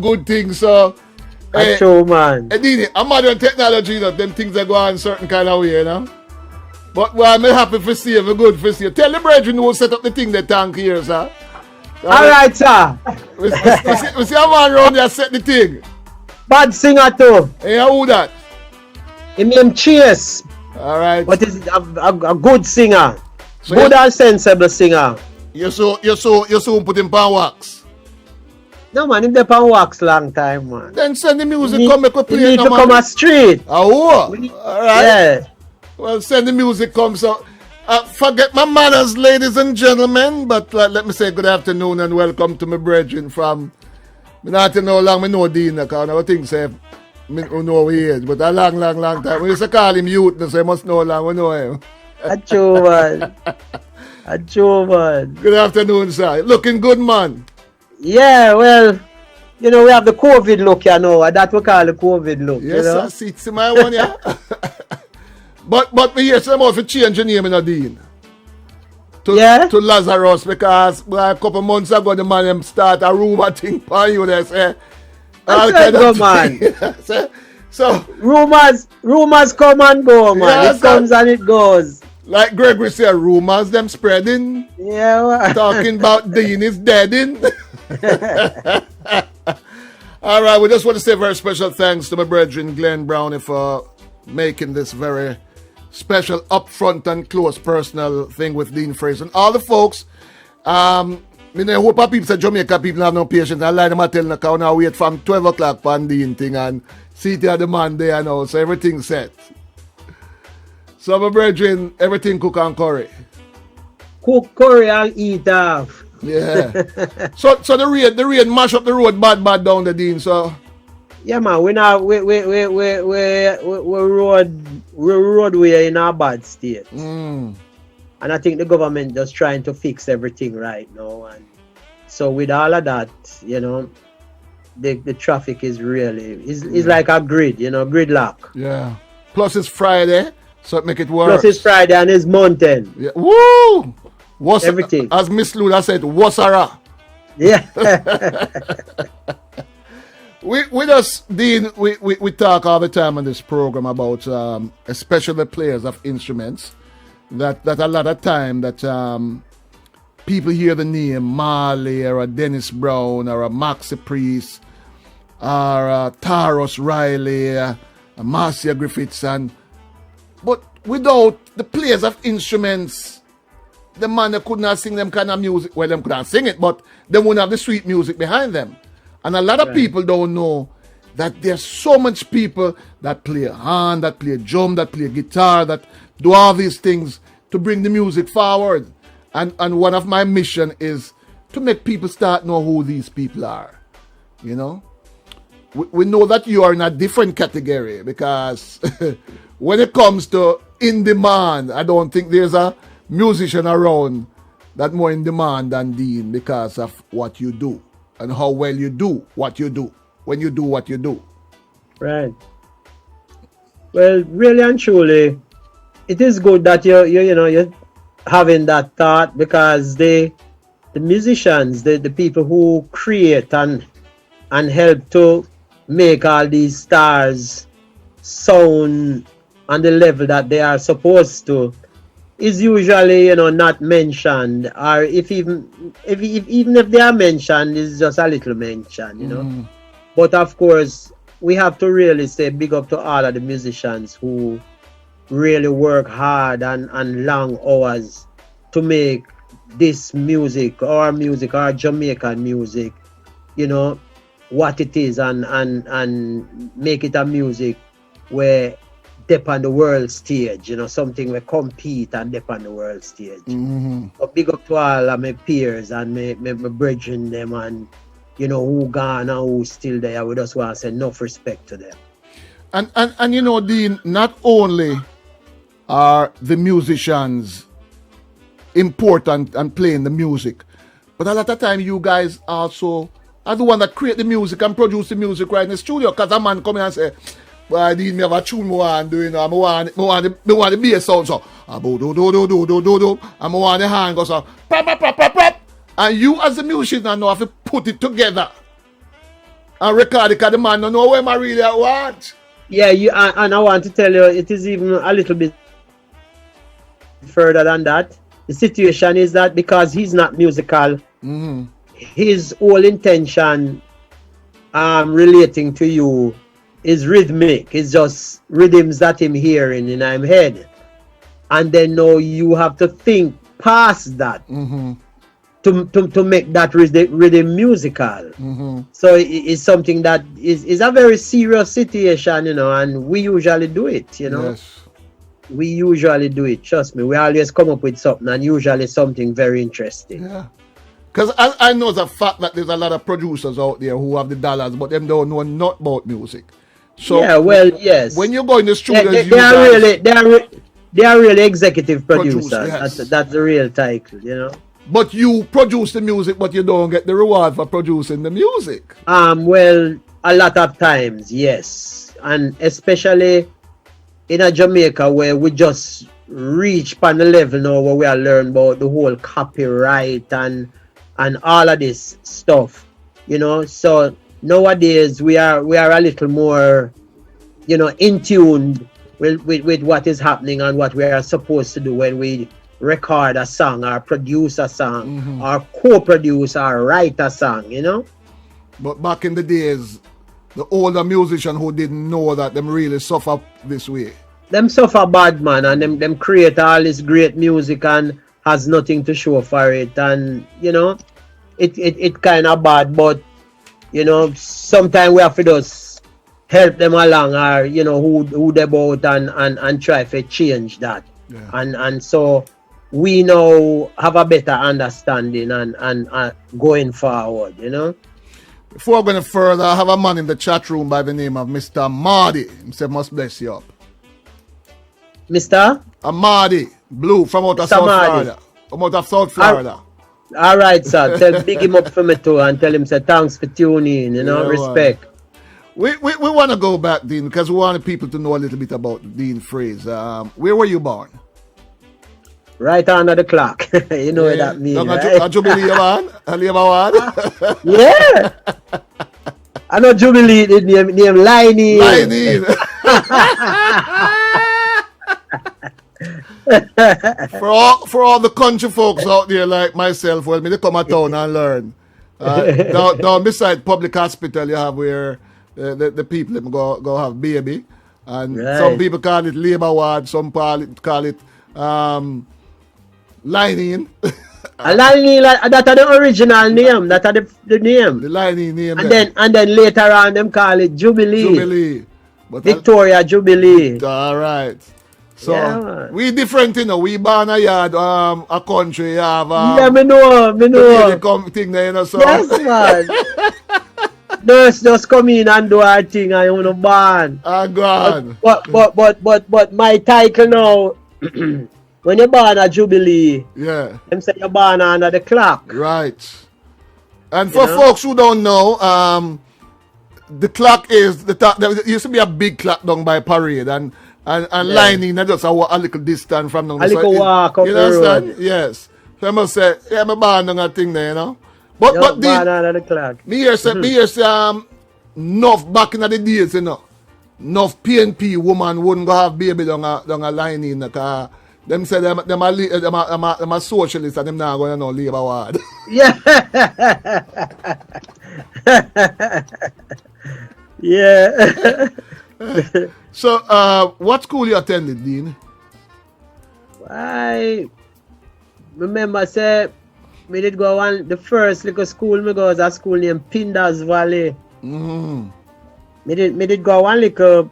good things, so. That's true, man. Dean, I'm modern technology, you know, them things are going certain kind of way, you know. But well, I'm happy for see you, good for see you. Tell the brethren who set up the thing, the tank here, sir. Alright, sir. We see a man around there set the thing. Bad singer too. Hey, who that? Him name Chase. Alright. But he's a good singer. So good and sensible singer. You so put him on wax. No man, him dey on wax long time, man. Then send the music, come make we play. He need to come a street. Oh, alright. Yeah. Well, send the music come, so forget my manners, ladies and gentlemen, but let me say good afternoon and welcome to my brethren from, I not know how long I know Dean, because I think say, I know he is, but a long time. We used to call him youth, so I must know how long we know him. Achoo, man. Achoo, man. Good afternoon, sir. Looking good, man. Yeah, well, you know, we have the COVID look, you know, and that we call the COVID look. Yes, you know? I see my one, yeah. But we hear some of it change the name in Dean. To Lazarus, because a couple months ago the man start a rumor thing for you, they say. All kind of man. so rumors come and go, man. Yes, it comes and it goes. Like Gregory said, rumors them spreading. Yeah, man. Talking about Dean is deading. All right, we just want to say very special thanks to my brethren Glenn Brownie for making this very special upfront and close personal thing with Dean Fraser. And all the folks, I hope our people say Jamaica people have no patience. I lie them and tell them now now wait from 12 o'clock for Dean thing and see the demand there now. So everything's set. So my brethren, everything cook and curry. Cook curry and eat off. Yeah. so the rain mash up the road bad down the Dean, so. Yeah, man, we roadway in a bad state. And I think the government just trying to fix everything right now. And so with all of that, you know, the traffic is really, it's like a grid, you know, gridlock. Yeah. Plus it's Friday, so it make it worse. Plus it's Friday and it's mountain. Yeah. Woo! Everything. As Miss Lula said, Wasara. Yeah. We just, Dean, we talk all the time on this program about especially the players of instruments. That a lot of time that people hear the name Marley or a Dennis Brown or a Maxi Priest or a Taros Riley, a Marcia Griffiths, but without the players of instruments, the man that could not sing them kind of music, well, them couldn't sing it, but they wouldn't have the sweet music behind them. And a lot of people don't know that there's so much people that play hand, that play drum, that play guitar, that do all these things to bring the music forward. And one of my mission is to make people start know who these people are. You know? We know that you are in a different category because when it comes to in demand, I don't think there's a musician around that more in demand than Dean because of what you do and how well you do what you do when you do what you do. Right. Well, really and truly, it is good that you're having that thought, because the musicians, the people who create and help to make all these stars sound on the level that they are supposed to, is usually not mentioned, or even if they are mentioned, it's just a little mention, you know. But of course, we have to really say big up to all of the musicians who really work hard and long hours to make this music, our Jamaican music, what it is, and make it a music where dip on the world stage, something we compete and dip on the world stage. But big up to all of my peers and my brethren them, and who gone and who still there. We just want to say enough respect to them. And Dean, not only are the musicians important and playing the music, but a lot of time you guys also are the one that create the music and produce the music right in the studio. Because a man come in and say, well, I need me have a tune more and doing. I want the bass sound so. And I want the hand go so. Pop. And you as a musician now have to put it together. and record it because the man don't know where I really want. Yeah, and I want to tell you, it is even a little bit further than that. The situation is that because he's not musical, his whole intention relating to you is rhythmic. It's just rhythms that him hearing in him head. And then now you have to think past that to make that rhythm musical. So it's something that is a very serious situation, and we usually do it, Yes. We usually do it, trust me. We always come up with something, and usually something very interesting. Yeah. Because I know the fact that there's a lot of producers out there who have the dollars, but them don't know not about music. So yeah, well, yes. When you go in the studio, they are really executive producers. Yes. That's the real title, But you produce the music, but you don't get the reward for producing the music. Well, a lot of times, yes. And especially in a Jamaica where we just reach upon the level now where we are learning about the whole copyright and all of this stuff, So nowadays we are a little more, in tune with what is happening and what we are supposed to do when we record a song or produce a song or co-produce or write a song, But back in the days, the older musician who didn't know that them really suffer this way. Them suffer bad, man, and them create all this great music and has nothing to show for it, and it kind of bad, but sometimes we have to just help them along, or who they about and try to change that. Yeah. And so we now have a better understanding and going forward, Before going further, I have a man in the chat room by the name of Mr. Mardy. He said, must bless you up. Mr. Amadi, Blue, from out of South Florida. From out of South Florida. All right, sir. Big him up for me too and tell him, say, thanks for tuning in, respect. We want to go back, Dean, because we want people to know a little bit about Dean Fraser. Where were you born? Right under the clock. You know what that means, right? A Jubilee, man? A Labour one? Yeah. I know Jubilee, name Liney. For all the country folks out there like myself, well, me they come to town and learn. Down beside public hospital, you have where the people go have baby, and some people call it Labour ward, some call it lining. Lining, that are the original name. That are the name. The lining name. And then later on, them call it Jubilee. But Victoria Jubilee. All right. So we different, we born a yard, a country, you have me know. Thing there, so. Yes, man. Nurse just come in and do our thing and you know born. God. But my title now, when you're born at Jubilee, them say you're born under the clock. Right. And for folks who don't know, the clock is there used to be a big clock down by Parade and lining not just a little distance from them. A little walk up you the understand? road. Yes. So I must say, I'm born on a thing there, But born under the clock. Me here say NOV back in the days, NOV PNP woman wouldn't go have baby down a lining because them say them a socialist and them not going to know Labour ward. Yeah. Yeah. So, what school you attended, Dean? I remember, say, me did go on the first little school me go was a school named Pinders Valley. Me did go one little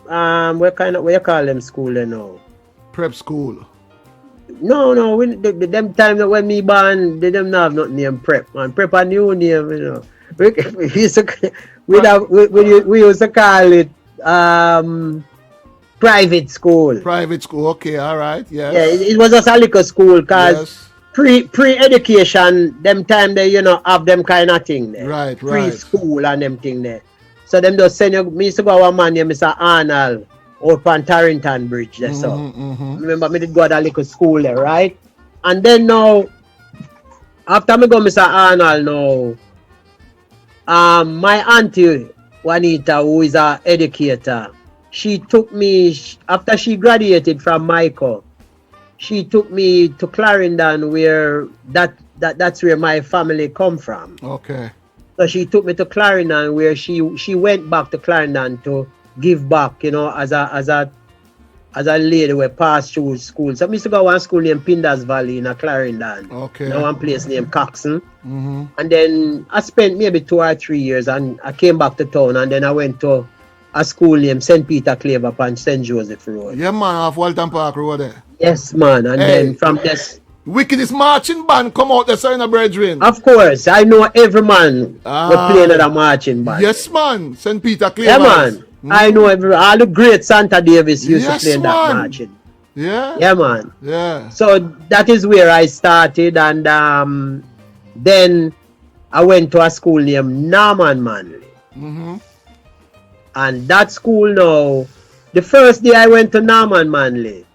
where you call them school they know? Prep school. No, them time that when me born, they them not have nothing named prep, man. Prep a new name, We used to we used to call it private school. Private school, okay, all right, yes. Yeah, it was just a little school because pre-education, them time they have them kind of thing there. Right. Preschool and them thing there. So them just send you. Me used to go a man named Mr. Arnold out on Tarrington Bridge there. So remember me did go to that little school there, right? And then now after me go Mr. Arnold now, My auntie Juanita, who is an educator, she took me after she graduated from Michael. She took me to Clarendon, where that's where my family come from. Okay. So she took me to Clarendon, where she went back to Clarendon to give back, as a lady who passed through school. So I used to go to one school named Pinders Valley in Clarendon. Okay. Now one place named Coxon. Mm-hmm. And then I spent maybe 2 or 3 years, and I came back to town, and then I went to a school named St. Peter Clave upon St. Joseph Road. Yeah, man, off Walton Park Road there. Yes, man. And then from this, Wickedest marching band come out there, sign a brethren. of course, I know every man will play in a marching band. Yes, man. St. Peter Clave. Yeah, man. I know all the great Santa Davis used to play in that man. marching. Yeah. Yeah, man. Yeah. So that is where I started, and then I went to a school named Norman Manley. Mm-hmm. And that school now, the first day I went to Norman Manley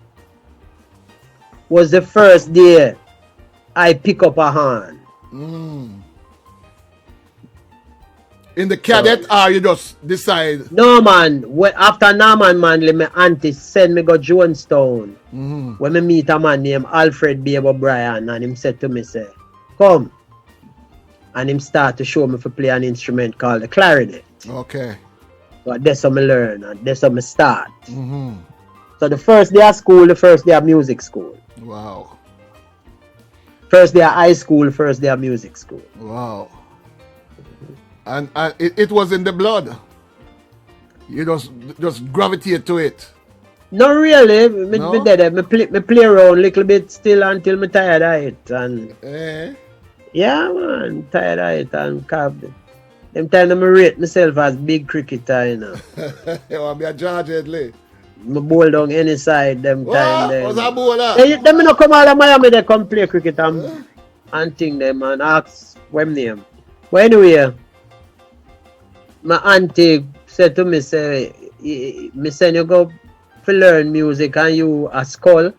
was the first day I pick up a hand. Mm. In the cadet, or you just decide? No, man. After Norman Manley, my auntie sent me go Jonestown. Mm-hmm. When me meet a man named Alfred B. O'Brien, and him said to me, say, come. And him start to show me to play an instrument called the clarinet. Okay. So that's how I learn, and that's how I start. Mm-hmm. So the first day of school, the first day of music school. Wow. First day of high school, first day of music school. Wow. And it was in the blood. You just gravitate to it. Not really. No? Me play around a little bit still until me tired of it. And yeah, man, tired of it. And them time I rate myself as big cricketer, you know. You want to be a George Headley? Me bowl down any side them time. What? What's a bowler? Them no come out of Miami, they come play cricket and think them and ask them name. But anyway, my auntie said to me, say, me send you go to learn music and you a skull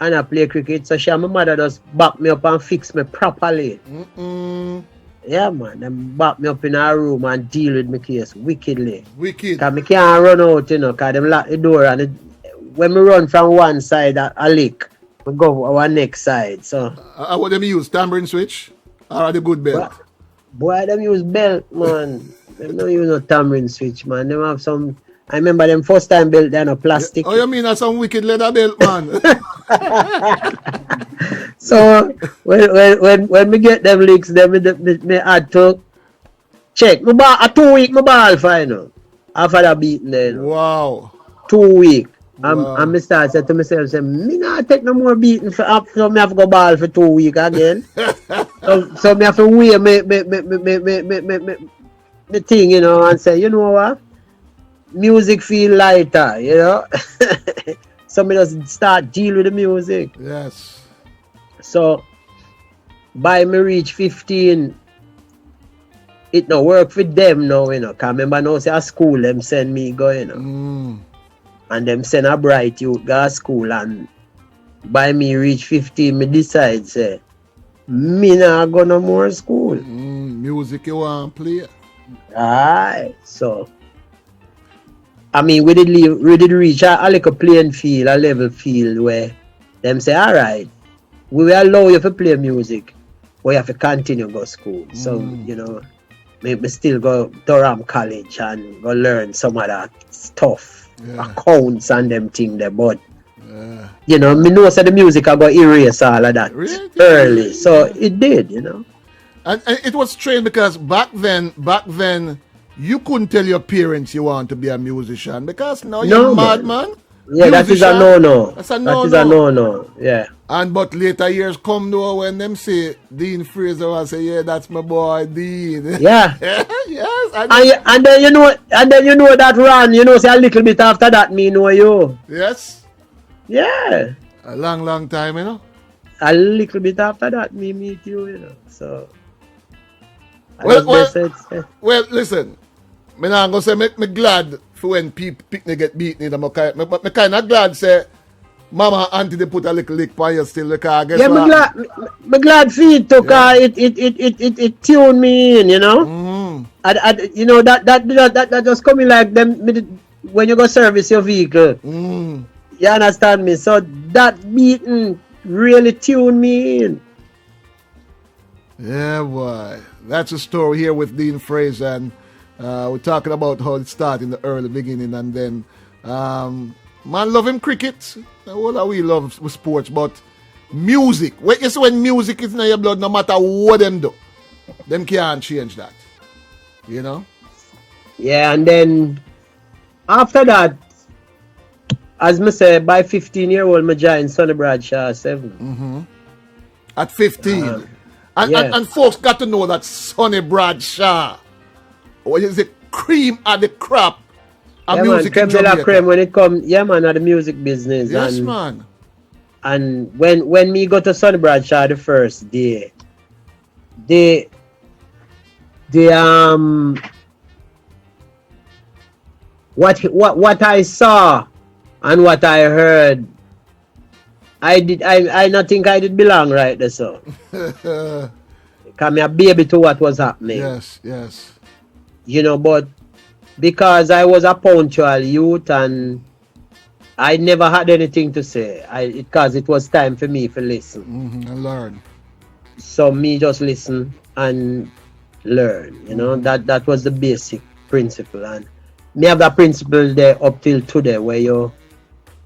and I play cricket. So my mother just back me up and fix me properly. Mm-mm. Yeah, man. Them back me up in a room and deal with my case wickedly. Wicked. Because I can't run out, because them lock the door. And when we run from one side, a lick, we go to our next side. So, What them use? Tambourine switch? Or are the good belt? boy, them use belt, man. Them don't use no tambourine switch, man. Them have some. I remember them first time belt, they're no plastic. Oh, you mean that's some wicked leather belt, man? So when we get them licks, then me had to check. A 2 week my ball final. After that beating then. Wow. 2 week. Wow. And I start say to myself, say, me not take no more beating for up, so me have to go ball for 2 weeks again. so me have to weigh me thing, and say, you know what? Music feel lighter, So me just start deal with the music. Yes. So by me reach 15, it no work for them now, Cause remember now say a school them send me go, And them send a bright youth go to school, and by me reach 15, me decide say me not go no more school. Music you want to play. Alright, so I mean we did reach a little playing field, a level field where them say, alright, we will allow you to play music, but you have to continue to go to school. So, maybe still go to Durham College and go learn some of that stuff, accounts and them things there, but me know that the music I go erase all of that early. So it did, And it was strange because back then, you couldn't tell your parents you want to be a musician because now you're mad, man. Yeah, that is a no-no. That's a no-no. That is a no-no, yeah. But later years come though when them say Dean Fraser and say, yeah, that's my boy Dean. Yeah. Yes. And then you know that run, say a little bit after that me know you. Yes. Yeah. A long time, A little bit after that me meet you, So well, listen. Me not gonna say me glad for when people get beaten. I'm kind of glad say Mama Auntie they put a little lick on you still because I guess me glad for it because it tuned me in, You know that just coming like them when you go service your vehicle. You understand me? So that beating really tuned me in. Yeah, boy. That's a story here with Dean Fraser, and we're talking about how it started in the early beginning, and then man love him cricket. All we love with sports, but music. When music is in your blood, no matter what them do, them can't change that. You know? Yeah, and then after that, as me say, by 15-year-old, me joined Sonny Bradshaw 7. At 15. And folks got to know that Sonny Bradshaw is the cream of the crop of music in Jamaica. La creme when it come, man, of the music business. Yes, man. And when me go to Sonny Bradshaw the first day, what I saw and what I heard, I not think I did belong right there, so. Because me a baby to what was happening. Yes. You know, but because I was a punctual youth and I never had anything to say, because it was time for me to listen. And learn. So me just listen and learn, you know, that was the basic principle. And me have that principle there up till today, where you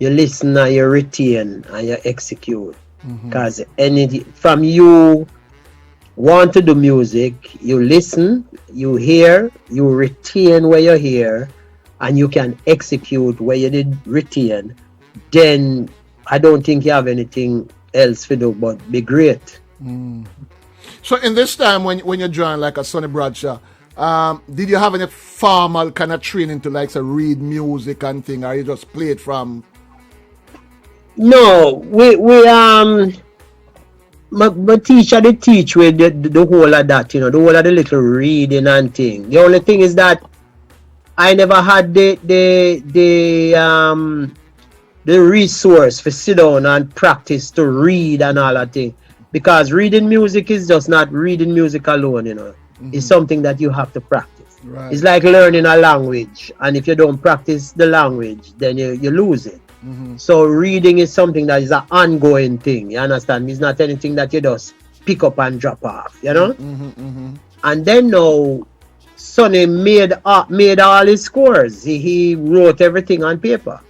listen and you retain and you execute. Because from you want to do music, you listen, you hear, you retain where you hear, and you can execute where you did retain, then I don't think you have anything else to do but be great. So in this time when you joined like a Sonny Bradshaw, did you have any formal kind of training to like say read music and thing, or you just play it from? No, my teacher did teach with the whole of that, you know, the whole of the little reading and thing. The only thing is that I never had the resource for sit down and practice to read and all that thing. Because reading music is just not reading music alone, you know. It's something that you have to practice. Right. It's like learning a language, and if you don't practice the language, then you lose it. So reading is something that is an ongoing thing, you understand? It's not anything that you just pick up and drop off, you know? And then now, Sonny made all his scores. He wrote everything on paper.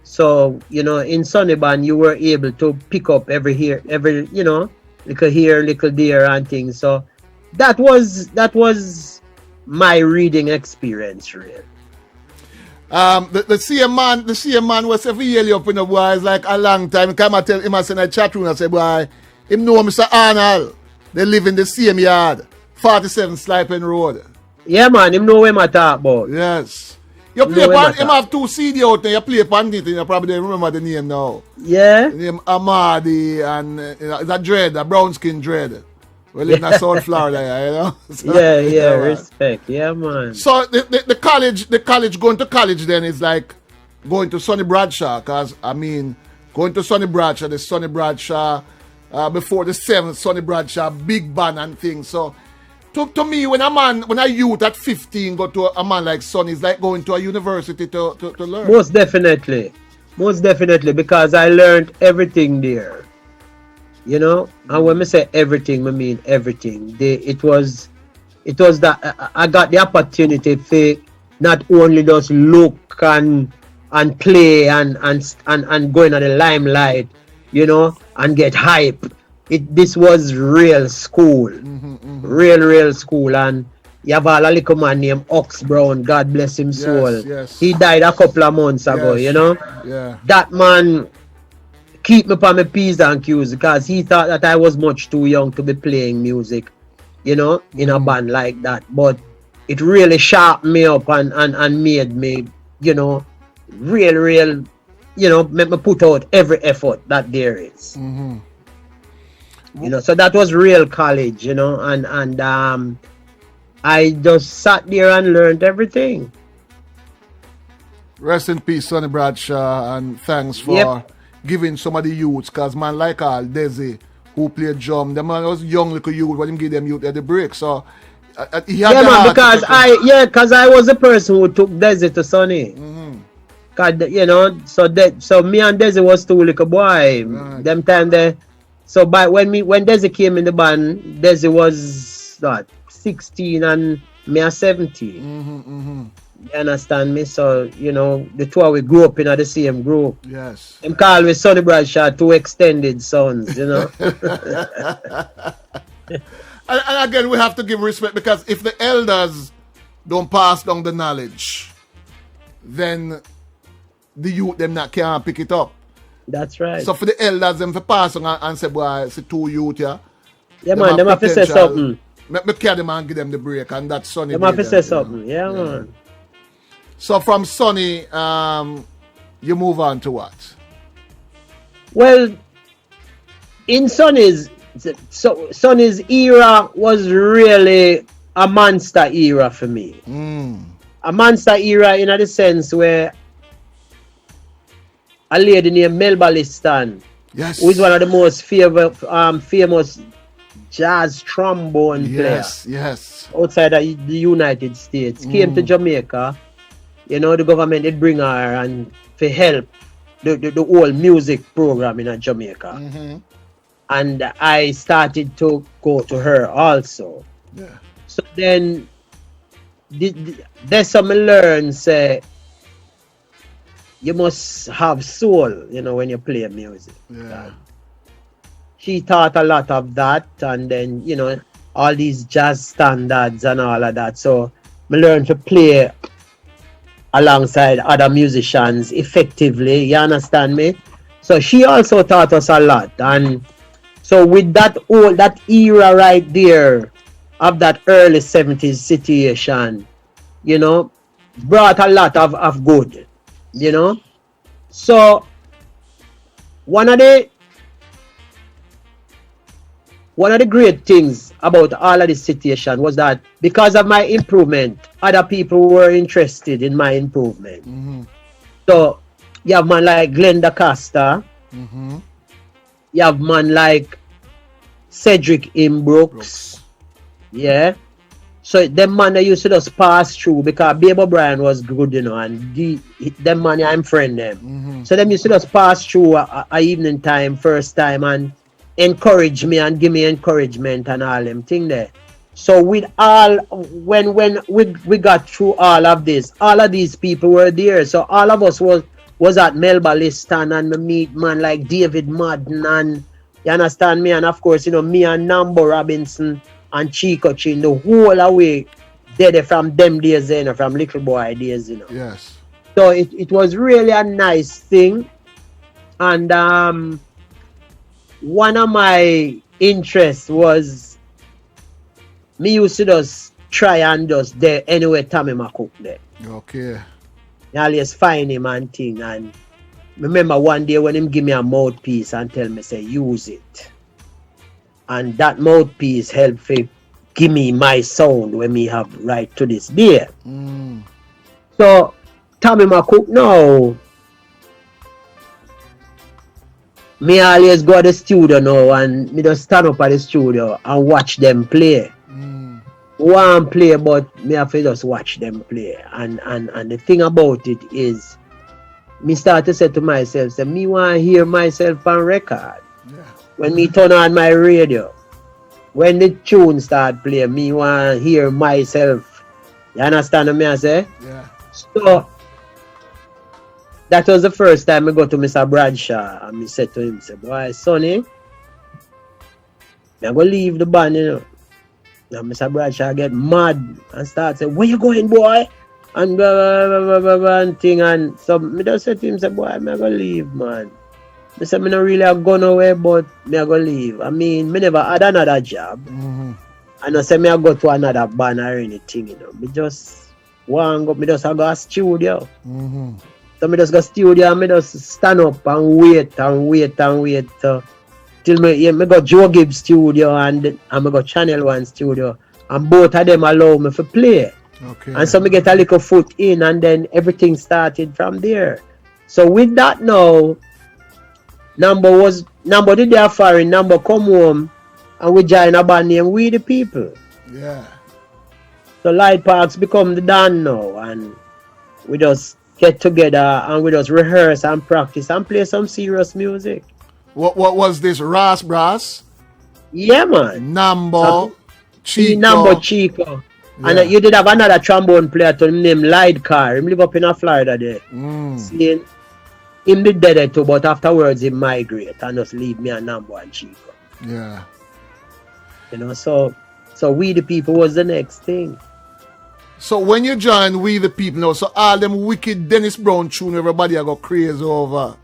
So, you know, in Sonny Band, you were able to pick up every, you know, little here, little there and things. So that was my reading experience, really. The same man was every year up in the boy is like a long time. He come and tell him, I say in a chat room, I say, boy, him know Mr. Arnold. They live in the same yard, 47 Sliping Road. Yeah, man, him know where I talk about. Yes. You play upon him have 2 CD out there, you play upon it, and you probably don't remember the name now. Yeah. The name Amadi and it's a dread, a brown skin dread. We live in South Florida, you know. So, yeah, respect. Yeah, man. So the college, going to college then is like going to Sonny Bradshaw, because I mean, going to Sonny Bradshaw, the Sonny Bradshaw before the 7th Sonny Bradshaw big band and things. So to me, when a youth at 15 go to a man like Sonny, it's like going to a university to learn. Most definitely, because I learned everything there. You know, and when I say everything, I mean everything. It was that I got the opportunity to not only just look and play and go into the limelight, you know, and get hype. This was real school, real school, and you have a little man named Ox Brown, God bless him soul. Yes. He died a couple of months ago, you know. Yeah. That man keep me on my P's and Q's because he thought that I was much too young to be playing music, you know, in a band like that. But it really sharpened me up and made me, you know, real, you know, make me put out every effort that there is. You know, so that was real college, you know, and I just sat there and learned everything. Rest in peace, Sonny Bradshaw, and thanks for giving some of the youths, because man like all Desi who played drum, them man was young little youth, but him give them youth at the break. So He had Yeah, the man, heart to because take him. because I was the person who took Desi to Sonny. Cause you know, so me and Desi was two little boy. Right. Them time there. So by when Desi came in the band, Desi was what 16 and me a 17. You understand me? So you know, the two of we grew up in the same group. Yes. Them call we Sonny Bradshaw two extended sons. You know. And again, we have to give respect, because if the elders don't pass down the knowledge, then the youth them not can't pick it up. That's right. So for the elders them to pass on and say, boy, it's two youth here. Yeah, man, them have to say something. Me carry them and give them the break, and that's Sonny. Them have to say something. Yeah, man. So from Sonny, you move on to what? Well, in Sonny's era was really a monster era for me. A monster era in the sense where a lady named Melba Liston, who is one of the most famous jazz trombone players outside of the United States, came to Jamaica. You know, the government did bring her and to help the whole music program in Jamaica. And I started to go to her also. Yeah. So then there's some learn say you must have soul, you know, when you play music. Yeah. She taught a lot of that, and then, you know, all these jazz standards and all of that. So I learned to play alongside other musicians effectively, you understand me? So she also taught us a lot. And so with that era right there of that early 70s situation, you know, brought a lot of good, you know. So one of the great things about all of this situation was that because of my improvement, other people were interested in my improvement. So you have man like Glenda Costa, you have man like Cedric M. Brooks. Yeah. So them man they used to just pass through because Babe O'Brien was good, you know, and them man I'm friend them. So them used to just pass through a evening time, first time, and encourage me and give me encouragement and all them thing there. So with all when we got through all of this, all of these people were there. So all of us was at Melba Liston, and me meet man like David Madden, and you understand me, and of course, you know, me and Nambo Robinson and Chico Chin, the whole away there from them days, you know, from little boy days, you know. Yes. So it was really a nice thing. And one of my interests was me used to just try and just there anyway Tommy cook there. Okay. I always find him and thing, and remember one day when him give me a mouthpiece and tell me say use it. And that mouthpiece helped give me my sound when me have right to this day. So Tommy cook now, me always go to the studio now and me just stand up at the studio and watch them play. One play, but me have to just watch them play. And the thing about it is, me start to say to myself, say, me want to hear myself on record. Yeah. When me turn on my radio, when the tune start playing, me want to hear myself. You understand what I say? Yeah. So that was the first time I go to Mr. Bradshaw and I said to him, say, boy, Sonny, I'm going to leave the band, you know. Now Mr. Bradshaw get mad and start saying, where you going, boy? And blah, blah, blah, blah, blah, and thing. And so I just said to him, say, boy, I'm going to leave, man. I said, I'm not really going nowhere, but I'm going to leave. I mean, I never had another job. And I said, I'm go to another band or anything, you know. I just want to go, I just go to studio. So I just go studio and I just stand up and wait till me go Joe Gibbs studio and I go Channel 1 studio, and both of them allow me to play. Okay. And so me get a little foot in, and then everything started from there. So with that now, Nambo did their foreign, Nambo come home and we join a band named We the People. Yeah. So Light Parks become the Dan now, and we just get together and we just rehearse and practice and play some serious music. What was this? Ras Brass? Yeah, man. Nambo, Nambo Chico. Chico. Yeah. And you did have another trombone player to name Light Car. Him live up in Florida there. See, him did dead too, but afterwards he migrate and just leave me and Nambo and Chico. Yeah. You know, so We the People was the next thing. So when you join We the People now, so all them wicked Dennis Brown tune everybody I got crazy over.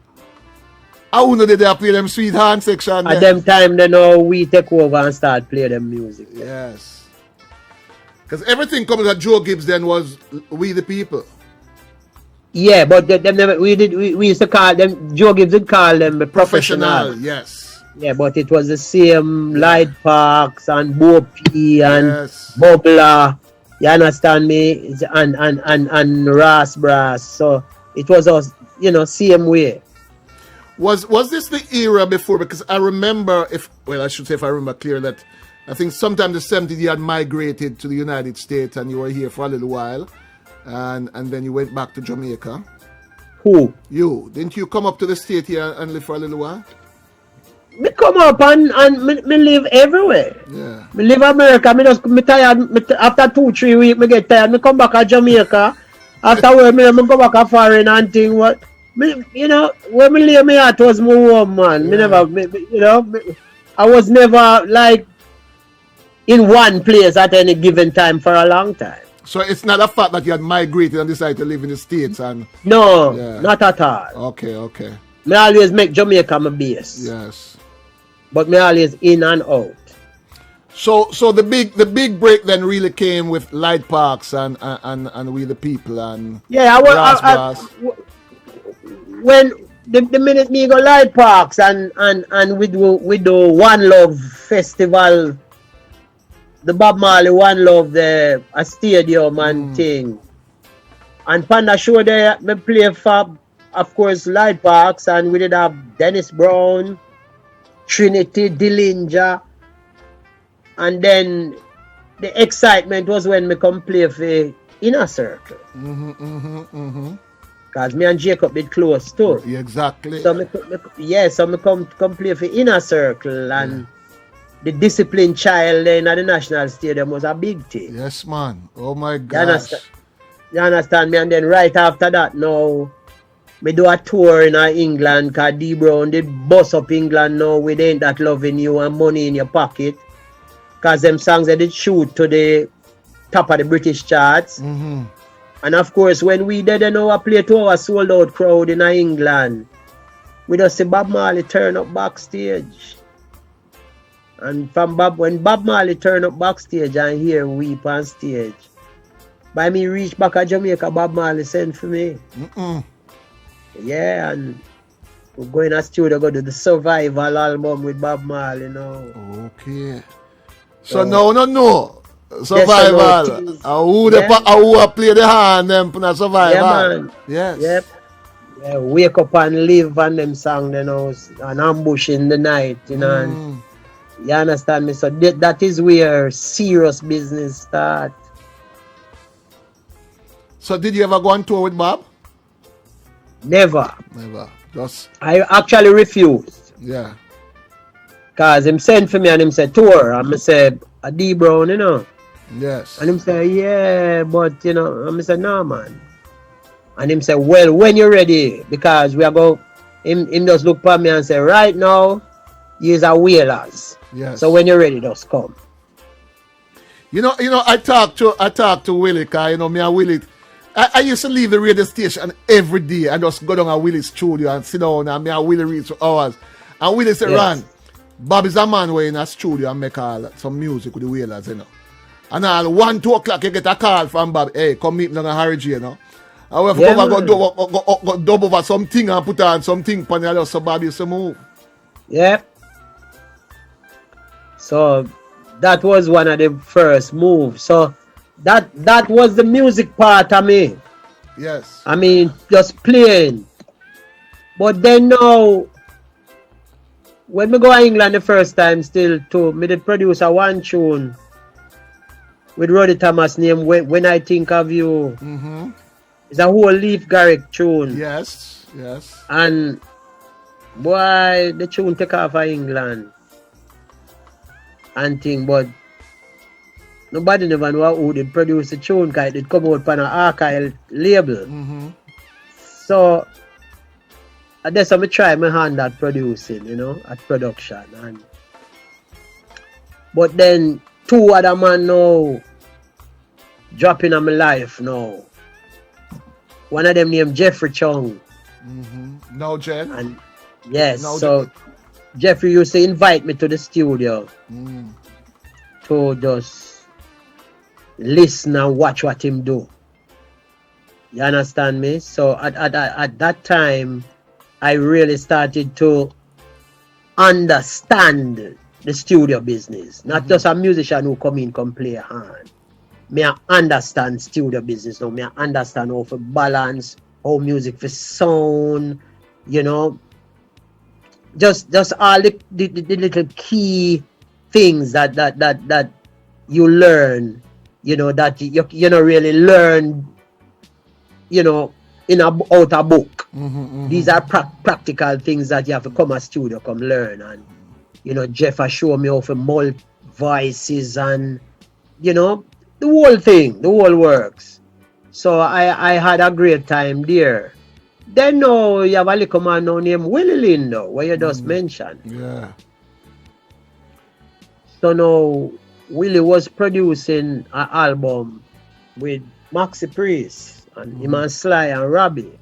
How did they play them sweet hand section? At them time they know we take over and start play them music. Yes. Because everything coming at Joe Gibbs then was We the People. Yeah, but them never, we used to call them, Joe Gibbs did call them professional. Yes. Yeah, but it was the same Light Parks and Bo P and Yes. Bubbler. You understand me? And Ras Brass. So it was us, same way. Was this the era before? Because I remember, I should say if I remember clear, that I think sometime the 70s you had migrated to the United States and you were here for a little while. And then you went back to Jamaica. Who? You. Didn't you come up to the state here and live for a little while? Me come up and me live everywhere. Yeah. Me live America. Me tired. After 2-3 weeks, me get tired. Me come back to Jamaica. Afterward, me go back to foreign and thing. What? Me, where me lay me at was my home, man. Yeah. I was never like in one place at any given time for a long time. So it's not a fact that you had migrated and decided to live in the States and... No, Yeah. not at all. Okay. Me always make Jamaica my base. Yes. But me always in and out. So the big break then really came with Light Parks and We the People and Yeah, Brass. when the minute me go Light Parks and we do One Love Festival, the Bob Marley One Love, a stadium and thing. And Panda show there, me play for, of course, Light Parks, and we did have Dennis Brown, Trinity, Dillinger, and then the excitement was when me come play for Inner Circle. Because me and Jacob did close too. Yeah, exactly. So me come play for Inner Circle, and the disciplined child in the National Stadium was a big thing. Yes, man. Oh my gosh. You understand me? And then right after that, now, me do a tour in England, because D Brown did bust up England now with Ain't That Loving You and Money in Your Pocket. Because them songs they did shoot to the top of the British charts. And of course, when we did I play to our sold out crowd in England, we just see Bob Marley turn up backstage. And when Bob Marley turn up backstage and hear Weep on stage, by me reach back at Jamaica, Bob Marley sent for me. Yeah, and we're going to studio, go to the Survival album with Bob Marley now. Okay. So no. Survival. Yes, Who play the hand them for Survival? Yeah, man. Yes. Yep. Yeah, Wake Up and Live and them song, and Ambush in the Night, and you understand me? So that is where serious business start. So did you ever go on tour with Bob? Never. Just I actually refused. yeah. Because him sent for me and him said tour. And I said, a D Brown, Yes. And him said, yeah, but and I said, no, man. And him said, well, when you're ready, because we are going, him just look for me and say, right now, you're a Whalers. Yes. So when you're ready, just come. I talk to Willie, because me and Willie, I used to leave the radio station every day and just go down to Willie's studio and sit down and me and Willie read for hours. And Willie said, Ron, Bob is a man who in a studio and make some music with the Whalers, And all 1-2 o'clock you get a call from Bob, hey, come meet me in Harry J, And we have to come and go dub over something and put on something on the other, so Bob used to move. Yeah. So that was one of the first moves. So that was the music part of me. Yes. I mean, just playing. But then now, when we go to England the first time still too, me did produce a one tune with Roddy Thomas name, When I Think of You. Mm-hmm. It's a whole Leaf Garrick tune. Yes, yes. And boy, the tune take off for England and thing, but nobody never know who did produce the tune, because it did come out on an archive label. Mm-hmm. So that's how I try my hand at producing, you know, at production. And but then two other man now dropping on my life now. One of them named Jeffrey Chung. Mm-hmm. No, Jen. And yes, No, so Jeffrey used to invite me to the studio to just listen and watch what him do. You understand me? So at that time, I really started to understand the studio business. Not just a musician who come play a hand. Me I understand studio business now. Me I understand how to balance, how music for sound, you know. Just all the little key things that you learn, you know, that you don't really learn, you know, out a book. These are practical things that you have to come to studio, come learn. And, you know, Jeff has shown me how to mold voices and, you know, the whole thing, the whole works. So I had a great time there. Then now you have a little man now named Willie Lindo, where you just mentioned. Yeah. So now Willie was producing an album with Maxi Priest and him and Sly and Robbie.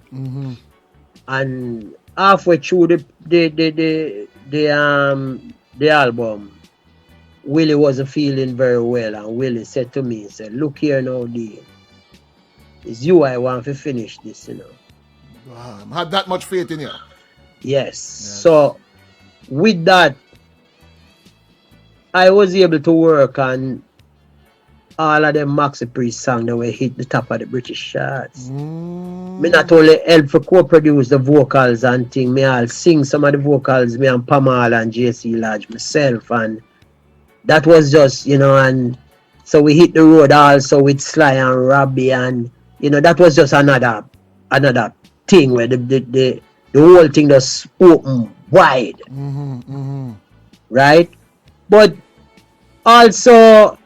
And halfway through the album, Willie wasn't feeling very well, and Willie said to me, he said, "Look here now, Dean. It's you I want to finish this, you know." Wow. Had that much faith in you? Yes. So with that, I was able to work on all of them Maxi Priest songs that were hit the top of the British charts. Me not only help for co-produce the vocals and thing, me I'll sing some of the vocals, me and Pamal and JC Lodge myself, and that was just, you know, and so we hit the road also with Sly and Robbie, and you know, that was just another thing where the whole thing just open wide. Right? But also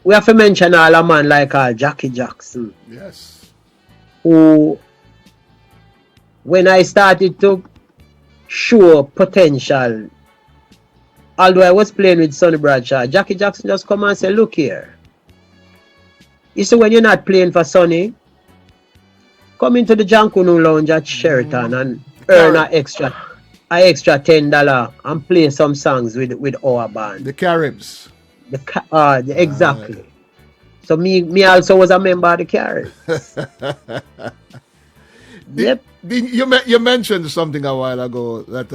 we have to mention all a man like Jackie Jackson. Yes. Who, when I started to show potential, although I was playing with Sonny Bradshaw, Jackie Jackson just come and say, "Look here. You see, when you're not playing for Sonny, come into the Jankunu Lounge at Sheraton and earn an extra $10 and play some songs with our band." The Caribs. Exactly. So me also was a member of the Caribs. Yep. You mentioned something a while ago that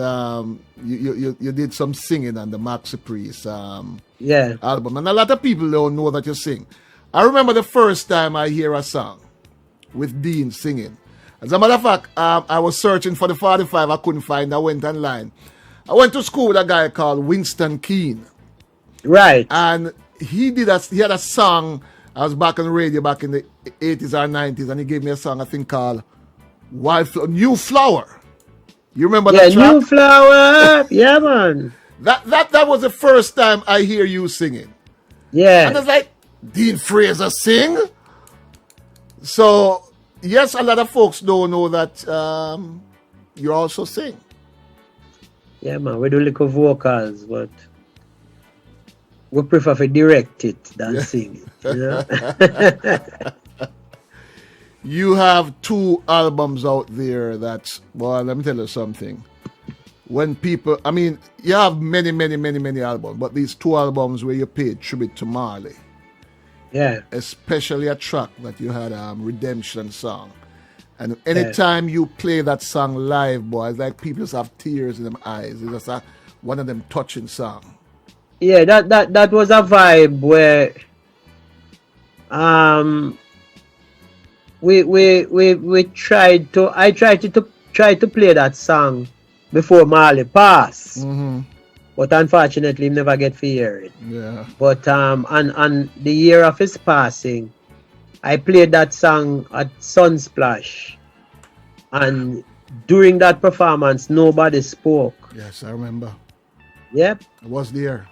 you did some singing on the Maxi Priest album, and a lot of people don't know that you sing. I remember the first time I hear a song with Dean singing. As a matter of fact, I was searching for the 45. I couldn't find. I went online. I went to school with a guy called Winston Keane. Right. And he had a song. I was back on the radio back in the 80s or 90s, and he gave me a song, I think, called New Flower. You remember that track? New Flower. Yeah, man. That was the first time I hear you singing. Yeah. And it's like, Dean Fraser sing? So, yes, a lot of folks don't know that you also sing. Yeah, man. We do little vocals, but we prefer to direct it than sing it. You know? You have 2 albums out there that's, well, let me tell you something. When people, I mean, you have many albums, but these 2 albums where you paid tribute to Marley. Yeah. Especially a track that you had, Redemption Song. And anytime you play that song live, boy, it's like people just have tears in their eyes. It's just one of them touching songs. Yeah, that was a vibe where we tried to play that song before Marley passed. but unfortunately, he never get to hear it. Yeah. But on the year of his passing, I played that song at Sunsplash, and during that performance, nobody spoke. Yes, I remember. Yep, I was there.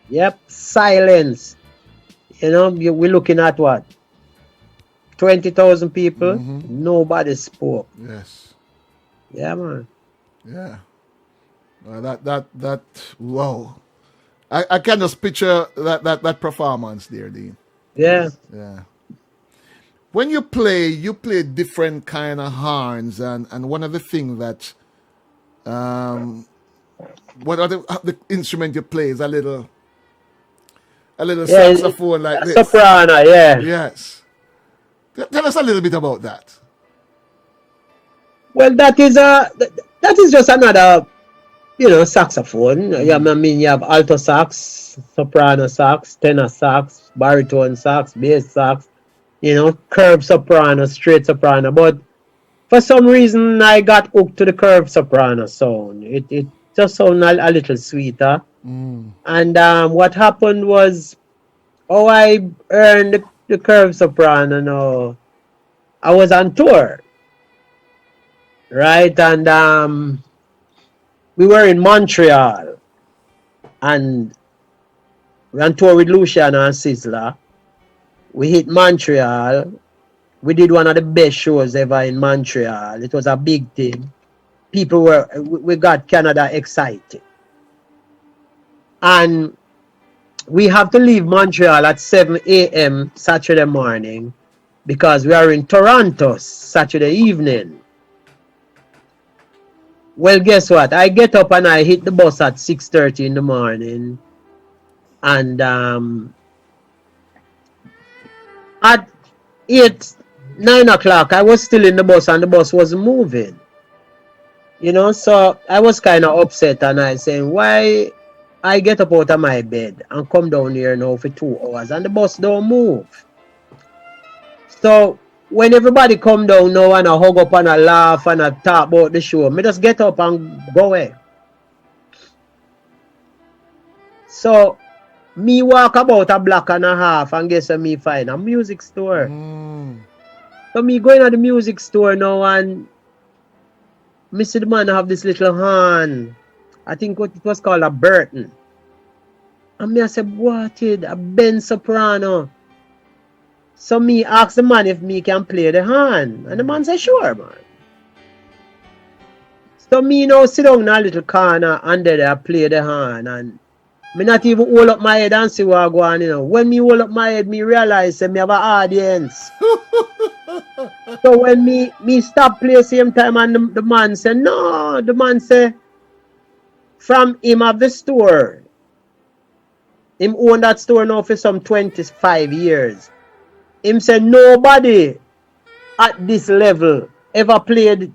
yep, silence. You know, we're looking at what? 20,000 people? Nobody spoke. Yes. Yeah, man. Yeah. Wow. I can just picture that performance there, Dean. Yeah. Yeah. When you play different kind of horns, and one of the things that what are the instrument you play is a little saxophone like this. Soprano, yeah. Yes. Tell us a little bit about that. Well, that is just another, saxophone. Yeah, I mean, you have alto sax, soprano sax, tenor sax, baritone sax, bass sax, curved soprano, straight soprano. But for some reason, I got hooked to the curved soprano sound. It just sounded a little sweeter. And what happened was, I earned the curved soprano. No, I was on tour, right? And we were in Montreal, and we on tour with Luciano and Sizzla. We hit Montreal. We did one of the best shows ever in Montreal. It was a big thing. We got Canada excited. And we have to leave Montreal at 7 a.m. Saturday morning because we are in Toronto Saturday evening. Well, guess what? I get up and I hit the bus at 6:30 in the morning. And at 9 o'clock, I was still in the bus and the bus wasn't moving. So I was kind of upset, and I said, why I get up out of my bed and come down here now for 2 hours and the bus don't move. So when everybody come down now and I hug up and I laugh and I talk about the show, me just get up and go away. So me walk about a block and a half and guess what me find? A music store. So me going to the music store now and me see the man have this little horn. I think what it was called a Burton. And me I said, what is a Ben soprano? So me ask the man if me can play the horn. And the man said, sure, man. So me now sit down in a little corner under there play the horn, and me not even hold up my head and see what I go on, When me hold up my head, me realize me have an audience. So when me stop play same time and the man say, no, the man say, from him have the store. Him own that store now for some 25 years. Him say nobody at this level ever played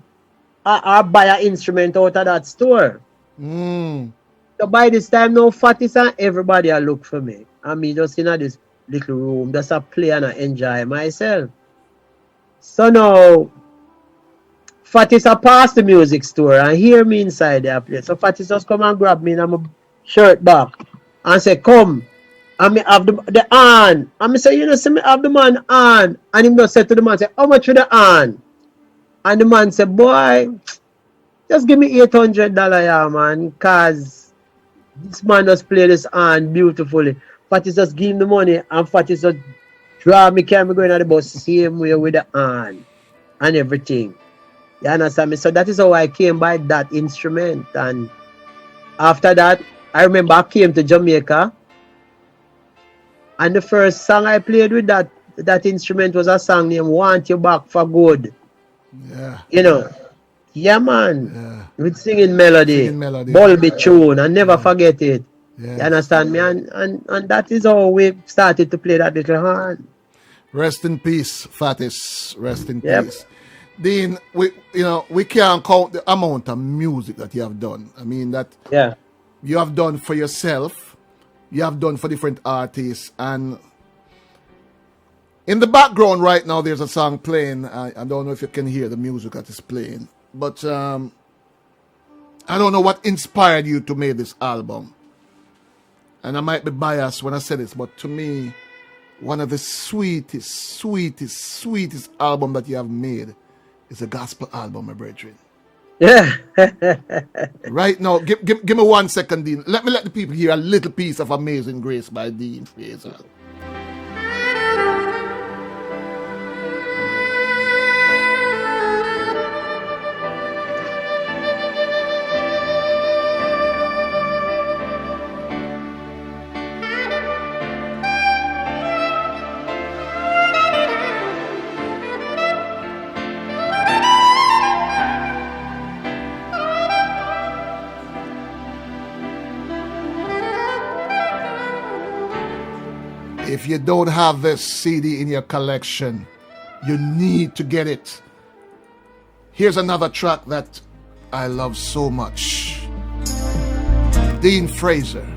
or buy an instrument out of that store. So by this time now, Fatis and everybody a look for me. And me just in this little room, just a play and I enjoy myself. So now, Fatis a pass the music store and hear me inside their place. So Fatis just come and grab me in my shirt back and say, come. And me have the on. And me say, see me have the man on. And him just said to the man, say, how much for the on? And the man said, boy, just give me $800, yeah, man. Because this man just play this on beautifully. Fatis just give him the money and Fatis just draw me, carry me going at the bus same way with the on and everything. You understand me? So that is how I came by that instrument. And after that, I remember I came to Jamaica. And the first song I played with that instrument was a song named Want You Back for Good. Yeah. Yeah, man. Yeah. With singing melody. Bulby tune. And never forget it. Yes. You understand me? And that is how we started to play that little horn. Rest in peace, Fatis. Rest in peace. Dean, we can't count the amount of music that you have done. I mean that you have done for yourself. You have done for different artists, and in the background right now there's a song playing. I don't know if you can hear the music that is playing, but I don't know what inspired you to make this album. and I might be biased when I say this, but to me, one of the sweetest album that you have made is a gospel album, my brethren. Yeah. Right now, give me 1 second, Dean. Let the people hear a little piece of Amazing Grace by Dean Fraser. If you don't have this CD in your collection, you need to get it. Here's another track that I love so much. Dean Fraser,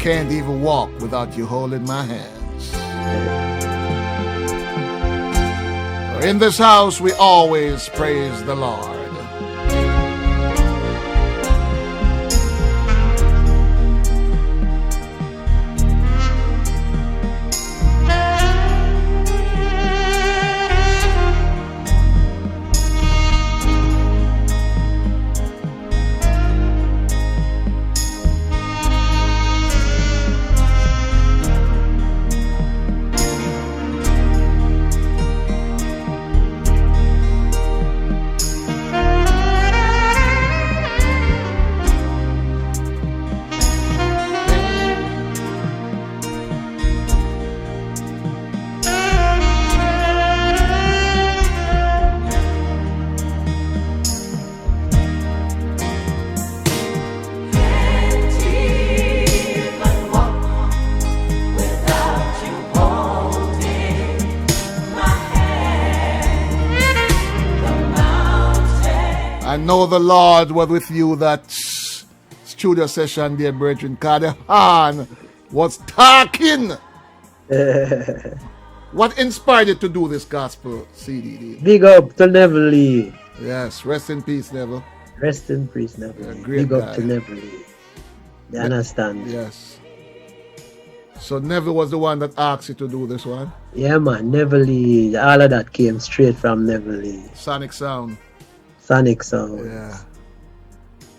Can't Even Walk Without You Holding My Hands. In this house, we always praise the Lord. I know the Lord was with you that studio session, dear brethren, because the hand was talking. What inspired you to do this gospel CD? Big up to Neville Lee. Yes, rest in peace, Neville. Rest in peace, Neville Lee. Great Big guy. up to Neville Lee. You understand? Yes. So Neville was the one that asked you to do this one? Yeah, man. Neville Lee. All of that came straight from Neville Lee. Sonic Sound. Sonic Sound. Yeah.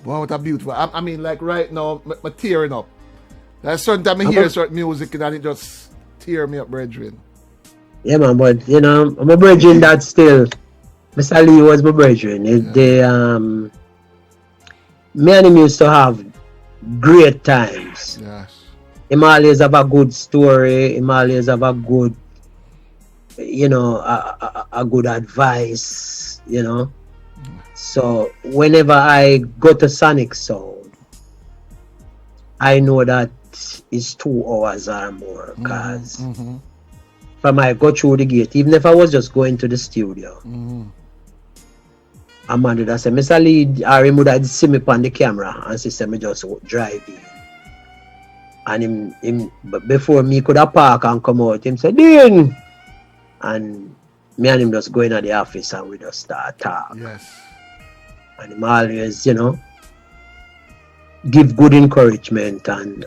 Wow, what a beautiful. I mean, like right now, I'm tearing up. There's certain time I hear certain music and it just tear me up, brethren. Yeah, man, but you know, I'm a brethren that still. Mr. Lee was my brethren. Me and him used to have great times. Yes. Him always have a good story. Him always have a good, you know, a good advice, you know. So whenever I go to Sonic Sound, I know that it's 2 hours or more, because from I go through the gate, even if I was just going to the studio, Amanda would say, Mr. Lee, or him would see me on the camera and say, me just drive in. And him but before me could have park and come out, him say, Dean! And me and him just go in at the office and we just start talking. Yes. And him always, you know, give good encouragement and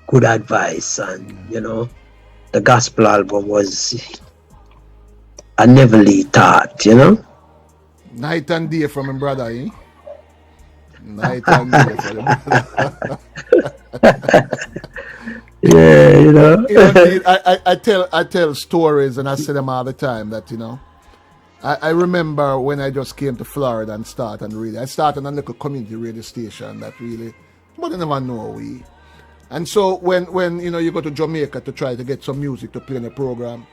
good advice. And, you know, the gospel album was a Neville Lee thought, you know. Night and day from him brother, eh? Night and day from him brother. Yeah, you know. I tell stories and I say them all the time that, you know, I remember when I just came to Florida and I started on a little community radio station that really, but I never know we. And so when you know you go to Jamaica to try to get some music to play in the program,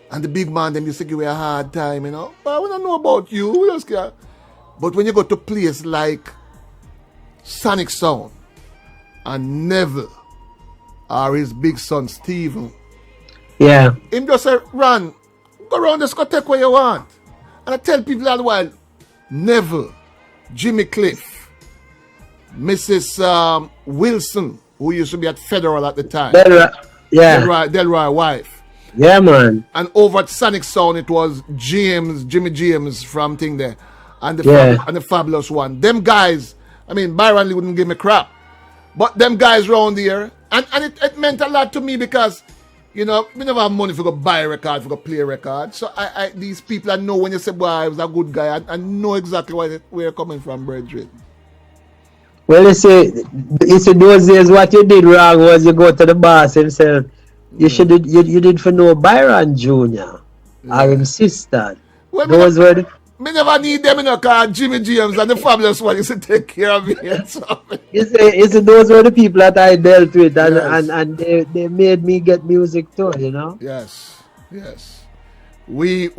and the big man them used to give you a hard time, you know. But we don't know about you, we just care. But when you go to a place like Sonic Sound and Neville or his big son Stephen, Yeah. him just say, Ron, go around the discotheque where you want. And I tell people all the while, Neville, Jimmy Cliff, Mrs. Wilson, who used to be at Federal at the time. Yeah. Delroy wife. Yeah, man. And over at Sonic Sound, it was Jimmy James from thing there. And the Fabulous One. Them guys, I mean, Byron Lee wouldn't give me crap. But them guys round here, and it meant a lot to me because, you know, we never have money for go buy a record, for go play a record. So these people, I know when you say, boy, I was a good guy, I know exactly where you're coming from, brethren. Well, you see, those days what you did wrong was you go to the boss himself. You did for no Byron Jr. or him sister. Well, those were the... Me never need them in a car. Jimmy James and the Fabulous One used to take care of me. So. you see, those were the people that I dealt with, and, Yes. and they made me get music too, you know. Yes, yes. We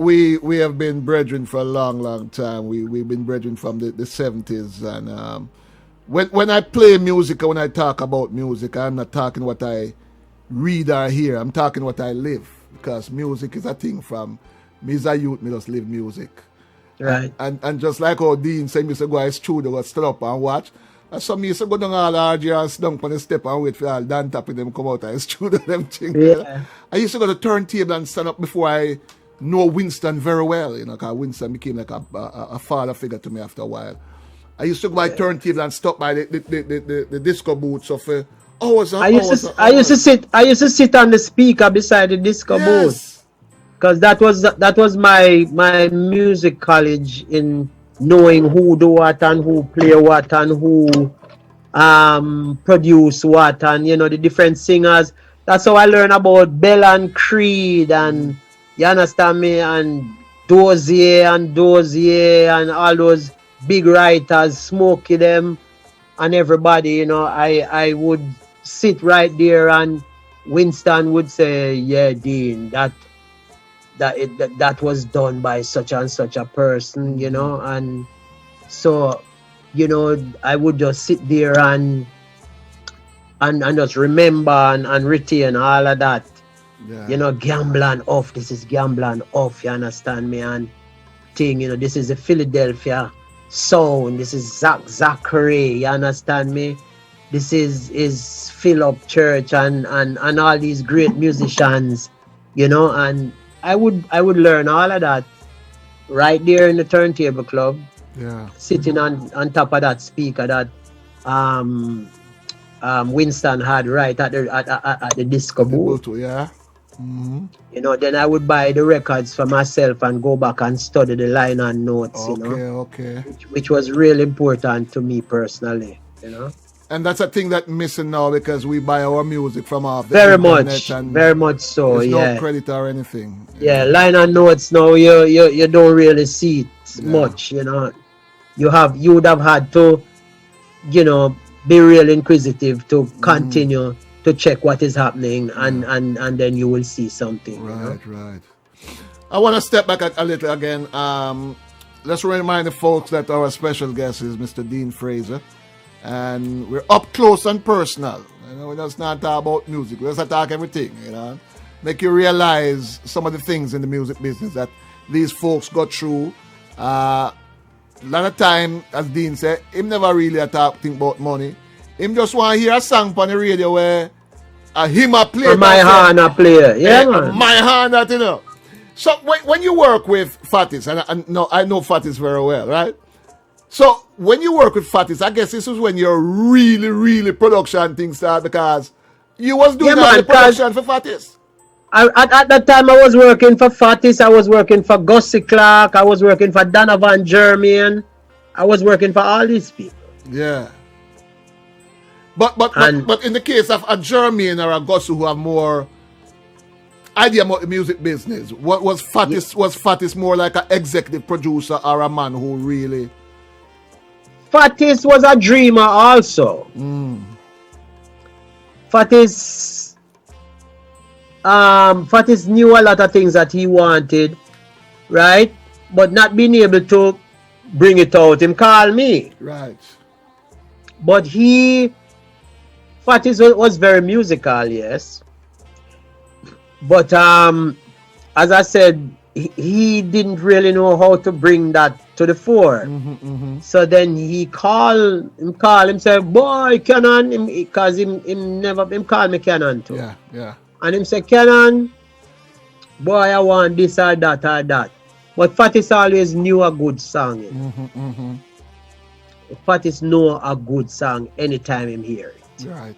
have been brethren for a long time. We've been brethren from the 70s, and when I play music, when I talk about music, I'm not talking what I read or hear. I'm talking what I live, because music is a thing from me as a youth. Me just live music. Right. And just like how Dean said, me used to go to his studio, go stand up and watch. And so me used to go down all RG and sit down on the step and wait for all Dan Tap with them come out of his studio, them things. Yeah. I used to go to the turntable and stand up before I know Winston very well, you know, because Winston became like a father figure to me after a while. I used to go by turntable and stop by the disco booths of hours and hours. I used to sit on the speaker beside the disco booth. Because that was my music college in knowing who do what and who play what and who produce what, and you know, the different singers. That's how I learned about Bell and Creed, and you understand me, and Dozier and all those big writers, Smokey them and everybody, you know. I would sit right there and Winston would say, yeah, Dean, that was done by such and such a person, you know. And so, you know, I would just sit there and just remember and retain all of that. Yeah. You know, Gambling off, this is Gambling off, you understand me, and thing, you know, this is the Philadelphia sound, this is Zachary, you understand me, this is Philip Church and all these great musicians, you know. And I would learn all of that right there in the turntable club. Yeah. Sitting on top of that speaker that Winston had right at the disco booth. Yeah. Mm-hmm. You know, then I would buy the records for myself and go back and study the line and notes. Okay. Which was really important to me personally. You know. And that's a thing that's missing now, because we buy our music from off the very internet much so. There's yeah. no credit or anything. Yeah, line and notes now you don't really see it much. You know, you would have had to, you know, be real inquisitive to continue to check what is happening, and then you will see something. Right, you know? Right. I want to step back a little again. Let's remind the folks that our special guest is Mr. Dean Fraser. And we're up close and personal. You know, we just not talk about music. We just talk everything, you know. Make you realize some of the things in the music business that these folks got through. A lot of time, as Dean said, him never really think about money. Him just want to hear a song on the radio where him a play. My hand a play. Yeah, man. My hand that, you know. So when you work with Fatis, and I know Fatis very well, right? So when you work with Fatis, I guess this is when your really production things start, because you was doing all the production for Fatis. At that time, I was working for Fatis. I was working for Gussie Clark. I was working for Donovan Germain. I was working for all these people. Yeah. But in the case of a Germain or a Gussie who have more idea about the music business, what was Fatis? Yeah. Was Fatis more like an executive producer or a man who really? Fatis was a dreamer also. Fatis knew a lot of things that he wanted, right? But not being able to bring it out. Him call me. Right. But Fatis was very musical, yes. But as I said, he didn't really know how to bring that to the fore. So then he call him say, boy, Canon, because him call me Canon too. Yeah. And him say, Canon, boy, I want this or that or that. But Fatis always knew a good song. Fatis know a good song anytime him hear it. Right.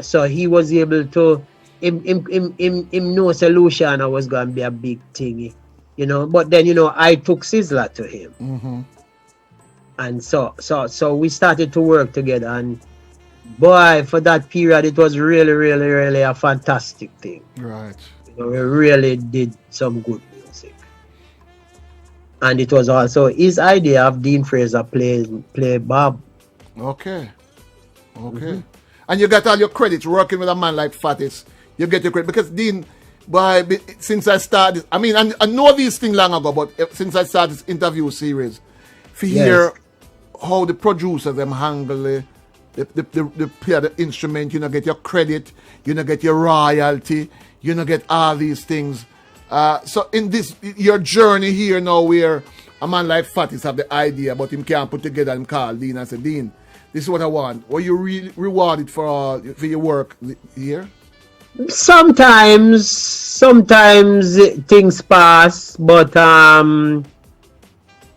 So he was able to him know solution was gonna be a big thing, you know. But then, you know, I took Sizzler to him. Mm-hmm. And so we started to work together, and boy, for that period it was really a fantastic thing. Right. You know, we really did some good music. And it was also his idea of Dean Fraser play Bob. Okay. Okay. And you got all your credits working with a man like Fatis. You get your credit because Dean, since I started, I mean, I know these things long ago, but since I started this interview series, to hear how the producers them handle the play the instrument, you know, get your credit, you know, get your royalty, you know, get all these things. So in this your journey here now, where a man like Fatis have the idea, but him can't put together and call Dean and say, Dean, this is what I want. Were you really rewarded for your work here? Sometimes things pass, but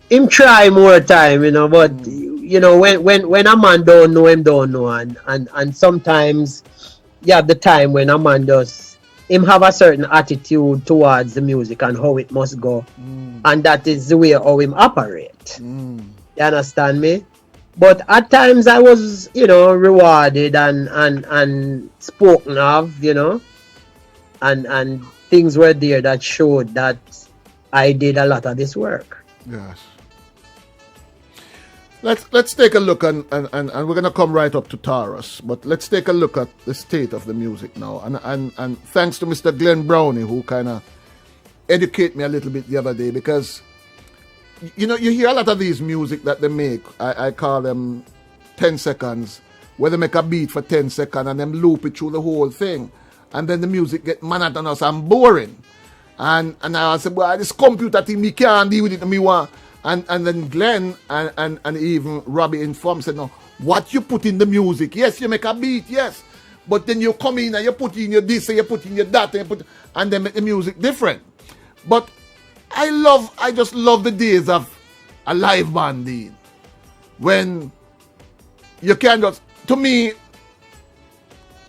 him try more time, you know. But you know, when a man don't know, him don't know, and sometimes you have the time when a man does him have a certain attitude towards the music and how it must go, and that is the way how him operate. You understand me? But at times I was, you know, rewarded and spoken of, you know, and things were there that showed that I did a lot of this work. Yes. Let's take a look and we're gonna come right up to Taurus, but let's take a look at the state of the music now. And thanks to Mr. Glenn Brownie, who kinda educated me a little bit the other day, because you know, you hear a lot of these music that they make. I call them 10 seconds, where they make a beat for 10 seconds and then loop it through the whole thing. And then the music get monotonous and boring. And I said, well, this computer thing, me can't deal with it, me want. And then Glenn and even Robbie informed, said, no, what you put in the music, yes, you make a beat, yes. But then you come in and you put in your this and you put in your that and then make the music different. But I just love the days of a live band, Dean. When you can just, to me,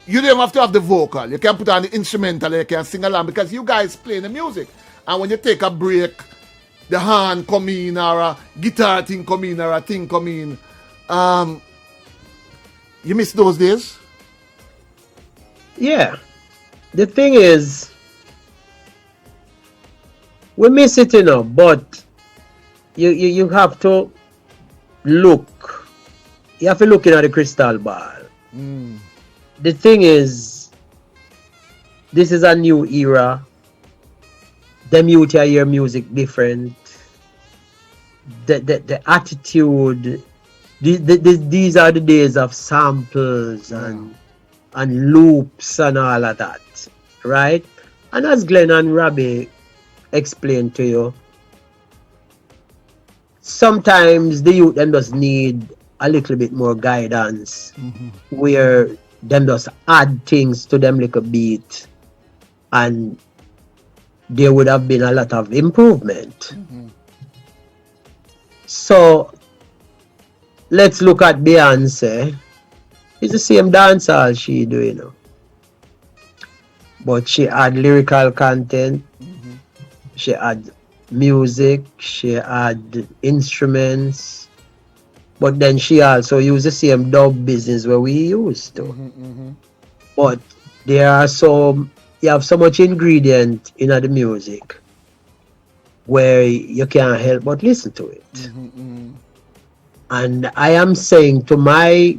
you don't have to have the vocal. You can put on the instrumental and you can sing along because you guys play the music. And when you take a break, the hand come in or a guitar thing come in or a thing come in. You miss those days? Yeah. The thing is, we miss it, you know, but you have to look. You have to look into the crystal ball. The thing is, this is a new era. Them youth hear music different. The attitude. These are the days of samples and loops and all of that, right? And as Glenn and Robbie explained to you, sometimes the youth them just need a little bit more guidance, where them just add things to them like a beat, and there would have been a lot of improvement. So let's look at Beyonce. It's the same dancehall she do, you know, but she had lyrical content. She had music, she had instruments, but then she also used the same dub business where we used to. But there are you have so much ingredient in the music where you can't help but listen to it. And I am saying to my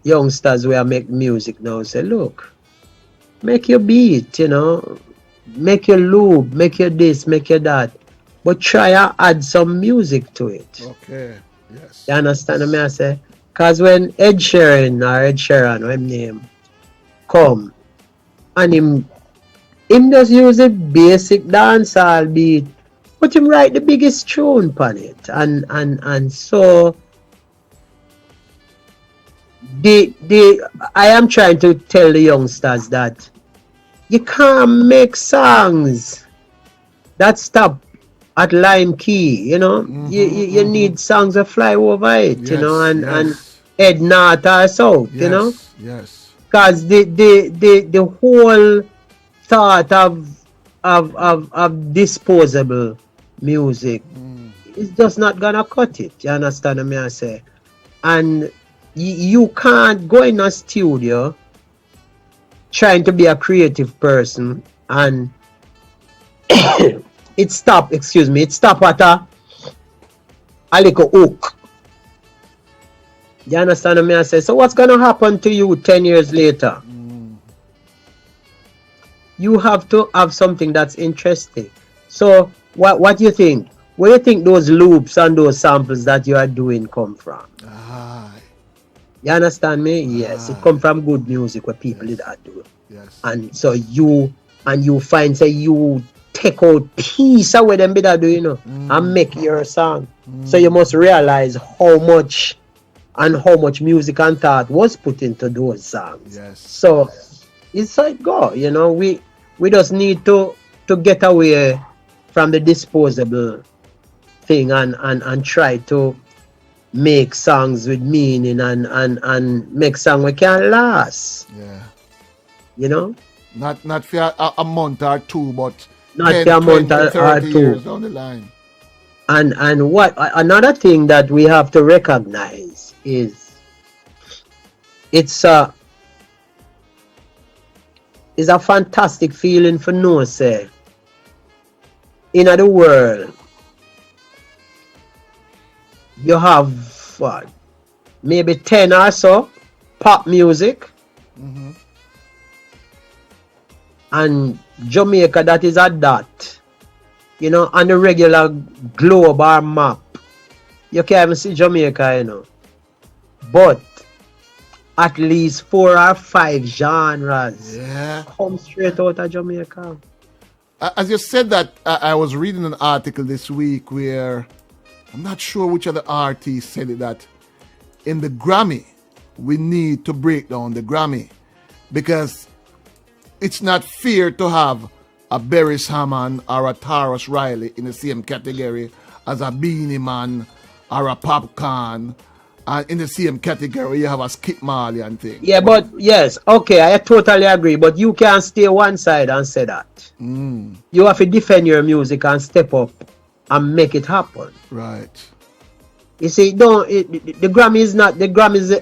youngsters where I make music now, say, look, make your beat, you know, make your loop, make your this, make your that, but try to add some music to it. Okay, yes. You understand me? I say, because when Ed Sheeran, or him name, come and him just use a basic dancehall beat, but him write the biggest tune upon it, and so I am trying to tell the youngsters that you can't make songs that stop at line key, you know. You need songs that fly over it, you know, and head north or south, Yes, you know? yes. Because the whole thought of disposable music is just not gonna cut it. You understand what I say? And you can't go in a studio trying to be a creative person and it stop at a little hook. You understand what I say? So what's gonna happen to you 10 years later? You have to have something that's interesting. So what do you think? Where do you think those loops and those samples that you are doing come from? Aye. You understand me? Yes, it come from good music where people did that do. Yes. And so you find say you take out piece of what them be that do, you know, and make your song. So you must realize how much music and thought was put into those songs. Yes. So it's like go, you know, we just need to get away from the disposable thing and try to make songs with meaning and make songs we can last. Yeah. You know? Not for a month or two, but Not 10, for a 20, month or 30 two. years down the line. And what another thing that we have to recognize is it's a fantastic feeling for know say in the world you have what, maybe 10 or so pop music, and Jamaica that is a dot, you know, on the regular globe or map. You can't even see Jamaica, you know. But at least 4 or 5 genres come straight out of Jamaica. As you said that, I was reading an article this week where I'm not sure which of the artists said it, that in the Grammy, we need to break down the Grammy because it's not fair to have a Beres Hammond or a Taurus Riley in the same category as a Beanie Man or a Popcorn. And in the same category, you have a Skip Marley and thing. Yeah, but yes, okay, I totally agree. But you can't stay one side and say that. You have to defend your music and step up and make it happen. Right. You see, the Grammy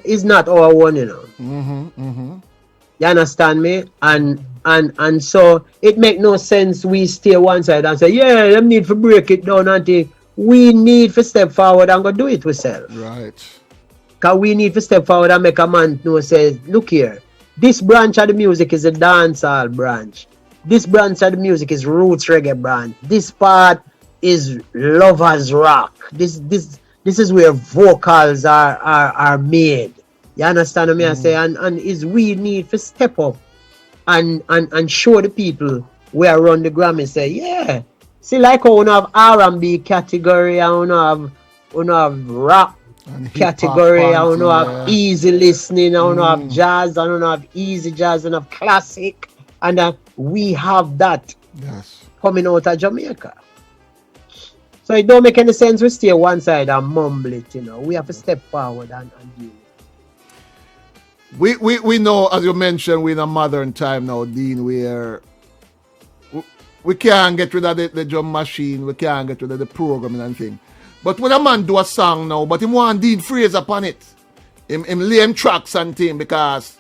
is not our one, you know. You understand me? And so it make no sense we stay one side and say, yeah, them need to break it down until we need to step forward and go do it ourselves. Right. Because we need to step forward and make a man know, say, look here, this branch of the music is a dancehall branch. This branch of the music is roots reggae branch. This part is lovers rock. This is where vocals are made. You understand what I say? And is we need to step up and show the people where around the Grammy say, yeah. See, like how we have R&B category and we have rap category, and we have easy listening, and we have jazz, and we have easy jazz, and have classic, and we have that coming out of Jamaica. So it don't make any sense we stay one side and mumble it, you know. We have to step forward and do it. We know, as you mentioned, we're in a modern time now, Dean, where we can't get rid of the drum machine, we can't get rid of the programming and thing. But when a man do a song now, but him want Dean Fraser upon it. Him lay him tracks and thing because,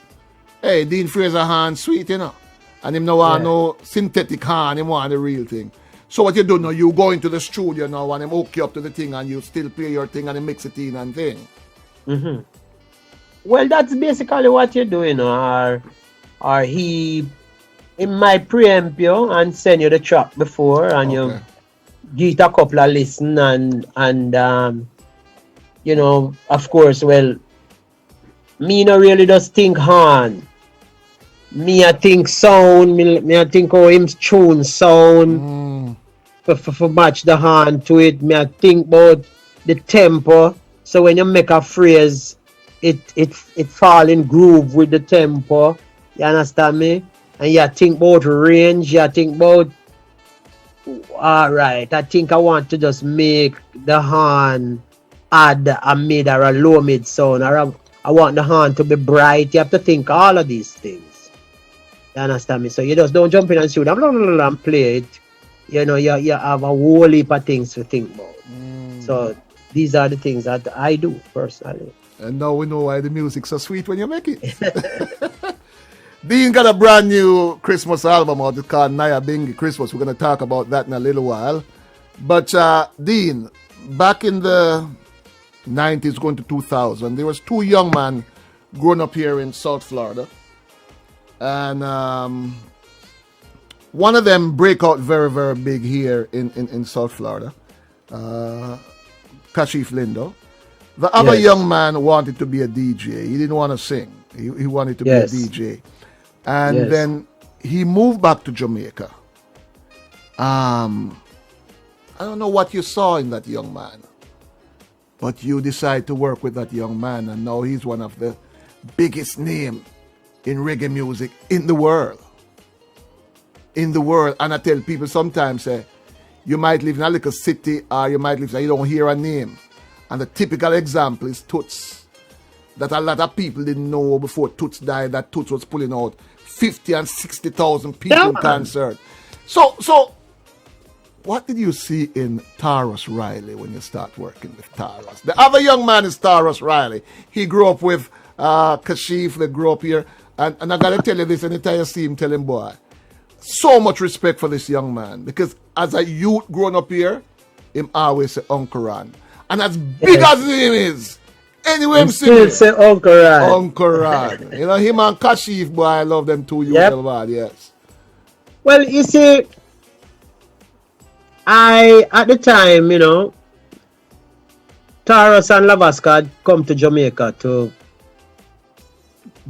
hey, Dean Fraser hand sweet, you know. And him no want no synthetic hand, him want the real thing. So what you do now, you go into the studio now and him hook you up to the thing and you still play your thing and him mix it in and thing. Well, that's basically what you do, you know. Or he might preempt you and send you the track before and you get a couple of listen and you know, of course, well, me no really just think hand. Me I think sound, me I think how him tune sound for match the hand to it. Me I think about the tempo. So when you make a phrase, it fall in groove with the tempo. You understand me? And you think about range, you think about alright, I think I want to just make the hand add a mid or a low mid sound, or I I want the horn to be bright. You have to think all of these things. You understand me? So you just don't jump in and shoot blah, blah, blah, blah, and play it. You know, you have a whole heap of things to think about. So these are the things that I do personally. And now we know why the music's so sweet when you make it. Dean got a brand new Christmas album out. It's called Naya Bingi Christmas. We're going to talk about that in a little while. But Dean, back in the 90s going to 2000, there was two young men growing up here in South Florida. And one of them break out very, very big here in South Florida. Kashif Lindo. The other young man wanted to be a DJ. He didn't want to sing. He wanted to be a DJ. And then he moved back to Jamaica. I don't know what you saw in that young man, but you decide to work with that young man, and now he's one of the biggest names in reggae music in the world. In the world. And I tell people sometimes, you might live in a little city, or you might live and you don't hear a name. And the typical example is Toots. That a lot of people didn't know before Toots died, that Toots was pulling out 50 and 60,000 people in concert. So, what did you see in Taros Riley when you start working with Taros? The other young man is Taros Riley. He grew up with Kashif, they grew up here. And I got to tell you this, anytime you see him, tell him, boy, so much respect for this young man. Because as a youth growing up here, him always say Uncle Ron. And as big as him is, anyway, I'm still say Uncle Ron. Uncle Ron. You know, him and Kashif, boy, I love them too. Yes. Well, you see, at the time, you know, Taros and Lavasca had come to Jamaica to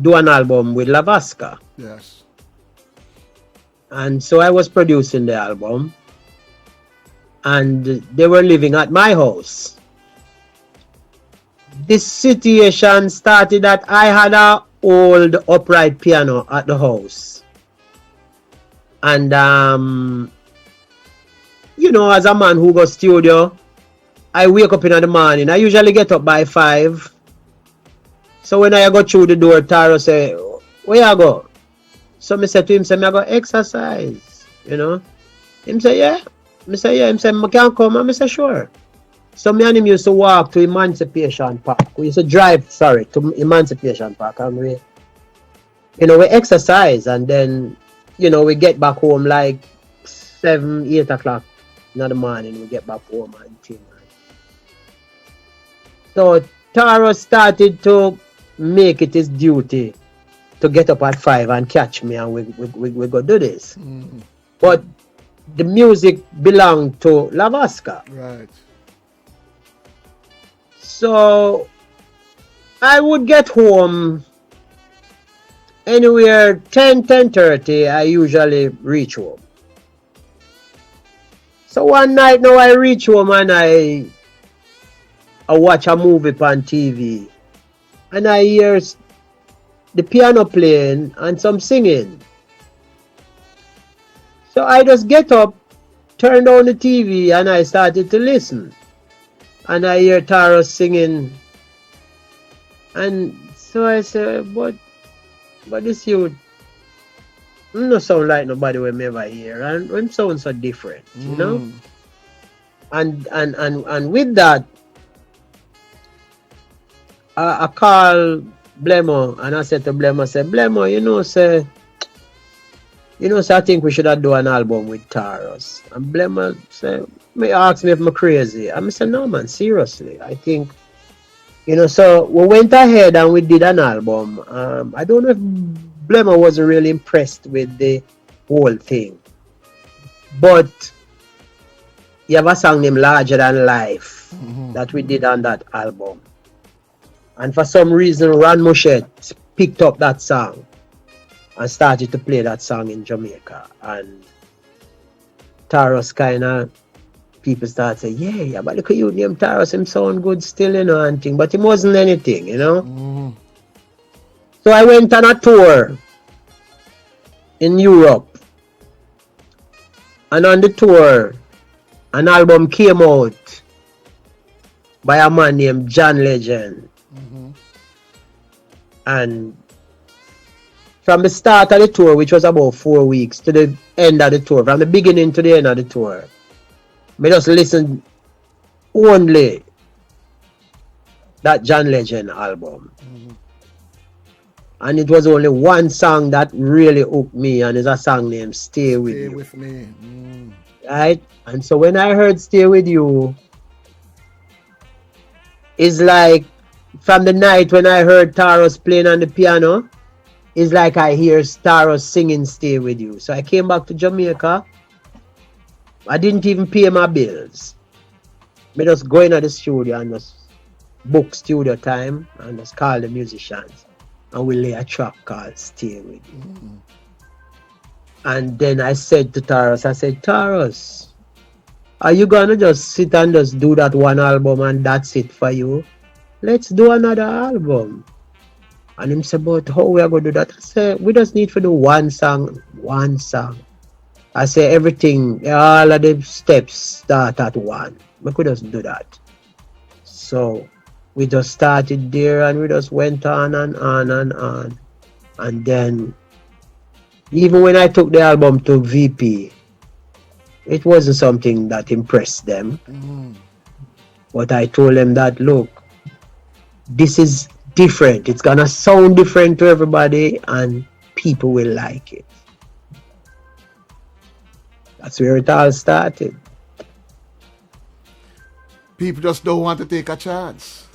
do an album with Lavasca. Yes. And so I was producing the album, and they were living at my house. This situation started that I had an old upright piano at the house. And, you know, as a man who goes studio, I wake up in the morning. I usually get up by 5. So when I go through the door, Taro say, where you go? So I say to him, I go exercise, you know. Him say, yeah. I say, yeah. Him say, I can come. I say, sure. So me and him used to walk to Emancipation Park. We used to drive, to Emancipation Park. And we exercise. And then, you know, we get back home like 7, 8 o'clock in the morning. We get back home and things. So Taro started to make it his duty to get up at 5 and catch me, and we go do this. Mm-hmm. But the music belonged to Lavasca. Right. So I would get home anywhere 10:30. I usually reach home. So one night now I reach home and I watch a movie on TV, and I hear the piano playing and some singing. So I just get up, turn on the TV, and I started to listen. And I hear Taro singing. And so I said, but this youth don't sound like nobody we ever hear. And him sound so different, you know? And with that, I call Blemo and I said to Blemo, Blemo, I think we should have do an album with Taros. And Blemo asked me if I'm crazy. I said, no man, seriously. I think, so we went ahead and we did an album. I don't know if Blemo wasn't really impressed with the whole thing. But you have a song named Larger Than Life that we did on that album. And for some reason, Ron Mouchette picked up that song and started to play that song in Jamaica. And Taros people start saying, yeah, but look at you, name Taros, him sound good still, and thing. But it wasn't anything, So I went on a tour in Europe. And on the tour, an album came out by a man named John Legend. And from the start of the tour, which was about 4 weeks, to the end of the tour, from the beginning to the end of the tour, me just listen only that John Legend album. And it was only one song that really hooked me, and it's a song named Stay With You. Stay with me. Right? And so when I heard Stay With You, it's like from the night when I heard Taros playing on the piano, it's like I hear Taros singing Stay With You. So I came back to Jamaica. I didn't even pay my bills. I just go into the studio and just book studio time and just call the musicians. And we lay a track called Stay With You. And then I said to Taros, Taros, are you gonna just sit and just do that one album and that's it for you? Let's do another album. And him said, but how we are gonna do that? I said, we just need to do one song. I say everything, all of the steps start at one. We could just do that. So we just started there and we just went on and on and on. And then even when I took the album to VP, it wasn't something that impressed them. But I told them that, look, this is different. It's gonna sound different to everybody and people will like it. That's where it all started. People just don't want to take a chance.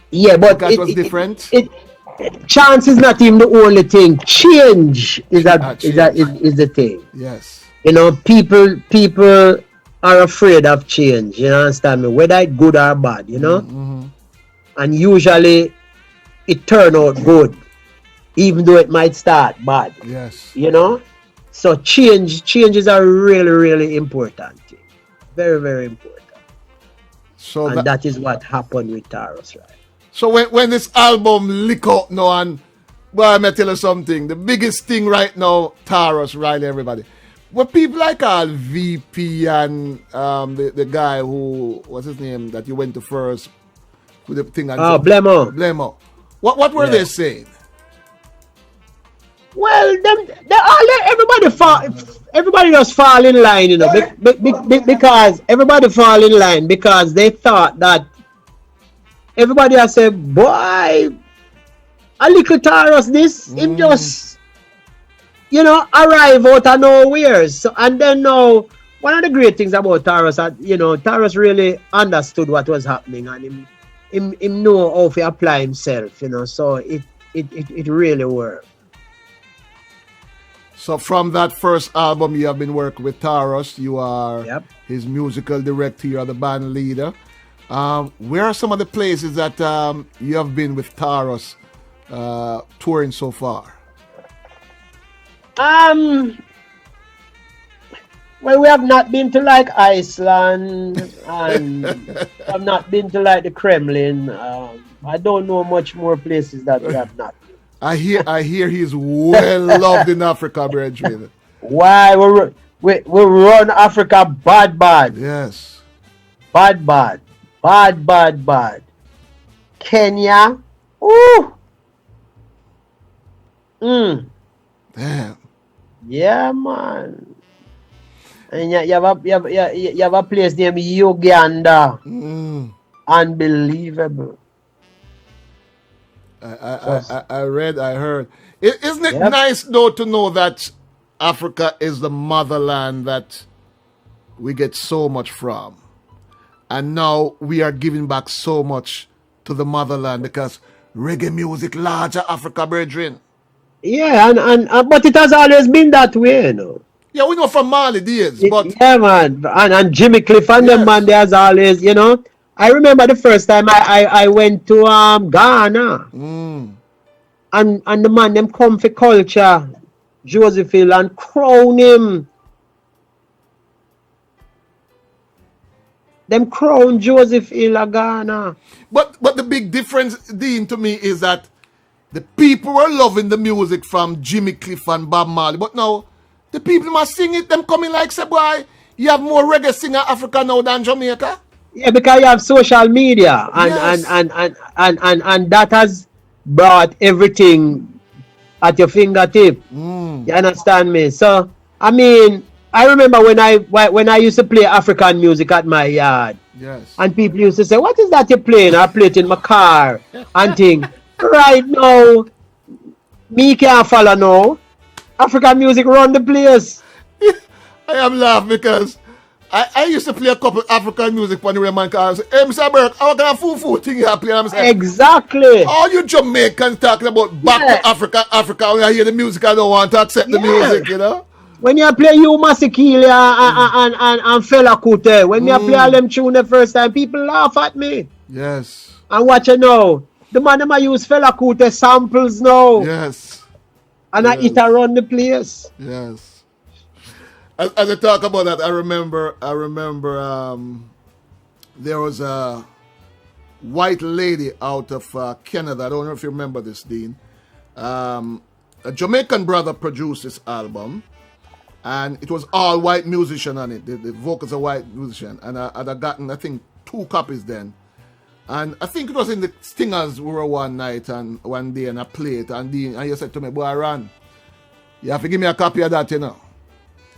Yeah, but that was different. Chance is not even the only thing. Change is the thing. Yes. You know, people are afraid of change. You understand me? Whether it's good or bad, you know. And usually, it turn out good, even though it might start bad. Yes. You know. So changes are really, really important. Very, very important. So and that is what happened with Taros, right? So when this album lick out now, and well, I'm gonna tell you something. The biggest thing right now, Taros, right, everybody. What people like VP and the guy who, what's his name, that you went to first with the thing. Blemo. What were they saying? Well, everybody just fall in line, you know, because everybody fall in line because they thought that everybody has said, boy, a little Taros this, him just, you know, arrive out of nowhere. So, and then now, one of the great things about Taros, you know, Taros really understood what was happening and him know how to apply himself, you know, so it really worked. So from that first album, you have been working with Taros. You are his musical director, you are the band leader. Where are some of the places that you have been with Taros touring so far? Well, we have not been to like Iceland and I've not been to like the Kremlin. I don't know much more places that we have not been. I hear he's well loved in Africa, brethren. Why we run Africa bad. Yes. Bad. Kenya. Ooh. Damn. Yeah, man. And you have a place named Uganda. Unbelievable. I heard. Isn't it nice though to know that Africa is the motherland that we get so much from, and now we are giving back so much to the motherland because reggae music, larger Africa, brethren. Yeah, and but it has always been that way, you know. Yeah, we know from Mali days, but yeah, man, and Jimmy Cliff and them, man, there's always, you know. I remember the first time I went to Ghana, and the man them come for culture, Joseph Hill, and crown him. Them crown Joseph Hill of Ghana. But the big difference, Dean, to me is that the people were loving the music from Jimmy Cliff and Bob Marley, but now the people must sing it. Them coming like, say, boy, you have more reggae singer Africa now than Jamaica. Yeah, because you have social media and that has brought everything at your fingertip. Mm. You understand me? So I mean, I remember when I used to play African music at my yard, Yes. and people used to say, "What is that you're playing?" I play it in my car and think. Right now, me can't follow now. African music run the place. I am laughing because I used to play a couple African music when the man called and say, hey, Mr. Burke, how can a foo thing you play? I'm saying, Exactly. all you Jamaicans talking about back to Africa, when I hear the music, I don't want to accept the music, you know? When you play you Masikili and Fela Kuti, when you play all them tune the first time, people laugh at me. Yes. And watch you know, the man them use Fela Kuti samples now. Yes. And I it around the place. Yes. As I talk about that, I remember there was a white lady out of Canada. I don't know if you remember this, Dean. A Jamaican brother produced this album, and it was all white musician on it. The vocals are white musician, and I'd gotten, I think, 2 copies then. And I think it was in the Stingers we were one night and one day, and I played it, and you said to me, boy, Ron, you have to give me a copy of that, you know.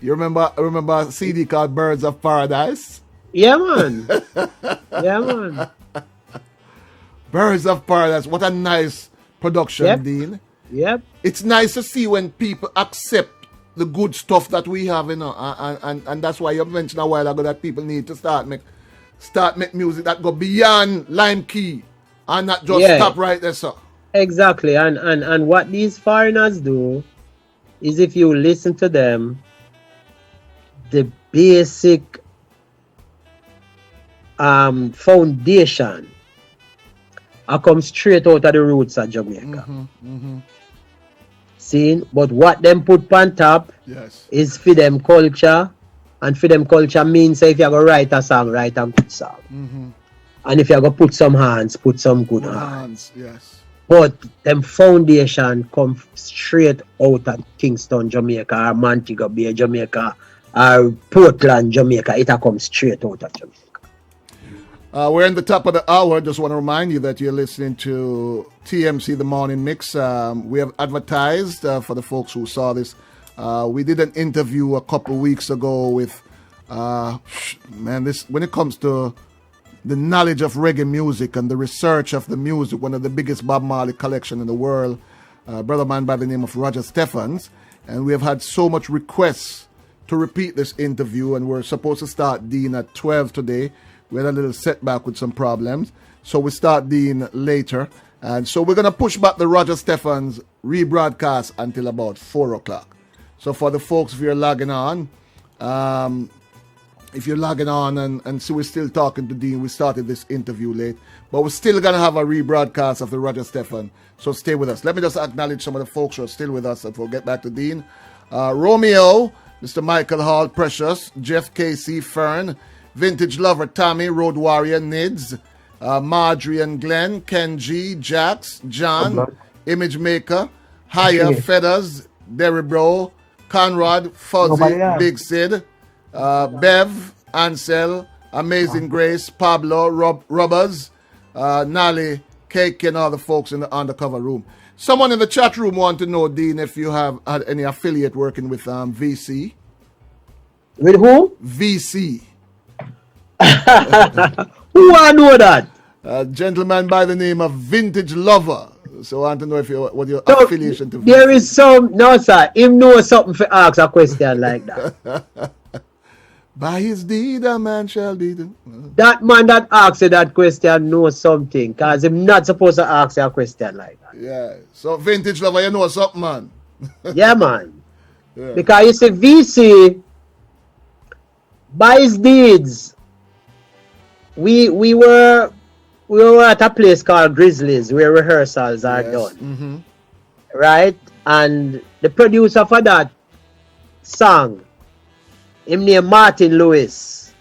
You remember a CD called Birds of Paradise? Yeah, man. Yeah, man. Birds of Paradise. What a nice production, Dean. Yep. It's nice to see when people accept the good stuff that we have, you know. And that's why you mentioned a while ago that people need to start make music that go beyond Lime Key and not just stop right there, sir. Exactly. And what these foreigners do is, if you listen to them, the basic foundation comes straight out of the roots of Jamaica. See, but what them put on top is for them culture, and for them culture means if you're going to write a song, write a good song. And if you're going to put some hands, put some good hands. Yes. But them foundation come straight out of Kingston, Jamaica, or Montego Bay, Jamaica, or Portland, Jamaica. It comes straight out of Jamaica. We're in the top of the hour. Just want to remind you that you're listening to TMC The Morning Mix. We have advertised for the folks who saw this. We did an interview a couple weeks ago with, when it comes to the knowledge of reggae music and the research of the music, one of the biggest Bob Marley collection in the world, brother man by the name of Roger Stephens. And we have had so much requests to repeat this interview, and we're supposed to start Dean at 12 today. We had a little setback with some problems, so we start Dean later. And so we're going to push back the Roger Stephens rebroadcast until about 4 o'clock. So for the folks, if you're logging on, and see we're still talking to Dean, we started this interview late, but we're still going to have a rebroadcast of the Roger Stephens. So stay with us. Let me just acknowledge some of the folks who are still with us, and we'll get back to Dean. Romeo, Mr. Michael Hall, Precious, Jeff Casey, Fern, Vintage Lover, Tommy, Road Warrior, Nids, Marjorie and Glenn, Ken G, Jax, John, Image Maker, Haya, Feathers, Derry Bro, Conrad, Fuzzy, Big Sid, Bev, Ansel, Amazing Grace, Pablo, Rubbers, Nally, Cake, and all the folks in the undercover room. Someone in the chat room want to know, Dean, if you have had any affiliate working with VC. With who? VC. Who I know that? A gentleman by the name of Vintage Lover. So I want to know what your affiliation to VC. There is some, no sir, him know something for ask a question like that. By his deed, a man shall be. That man that asks you that question knows something, because I'm not supposed to ask you a question like that. Yeah. So Vintage Lover, you know something, man. Yeah, man. Yeah. Because you see, VC, by his deeds, we were at a place called Grizzlies where rehearsals are done. Right? And the producer for that song, him named Martin Lewis.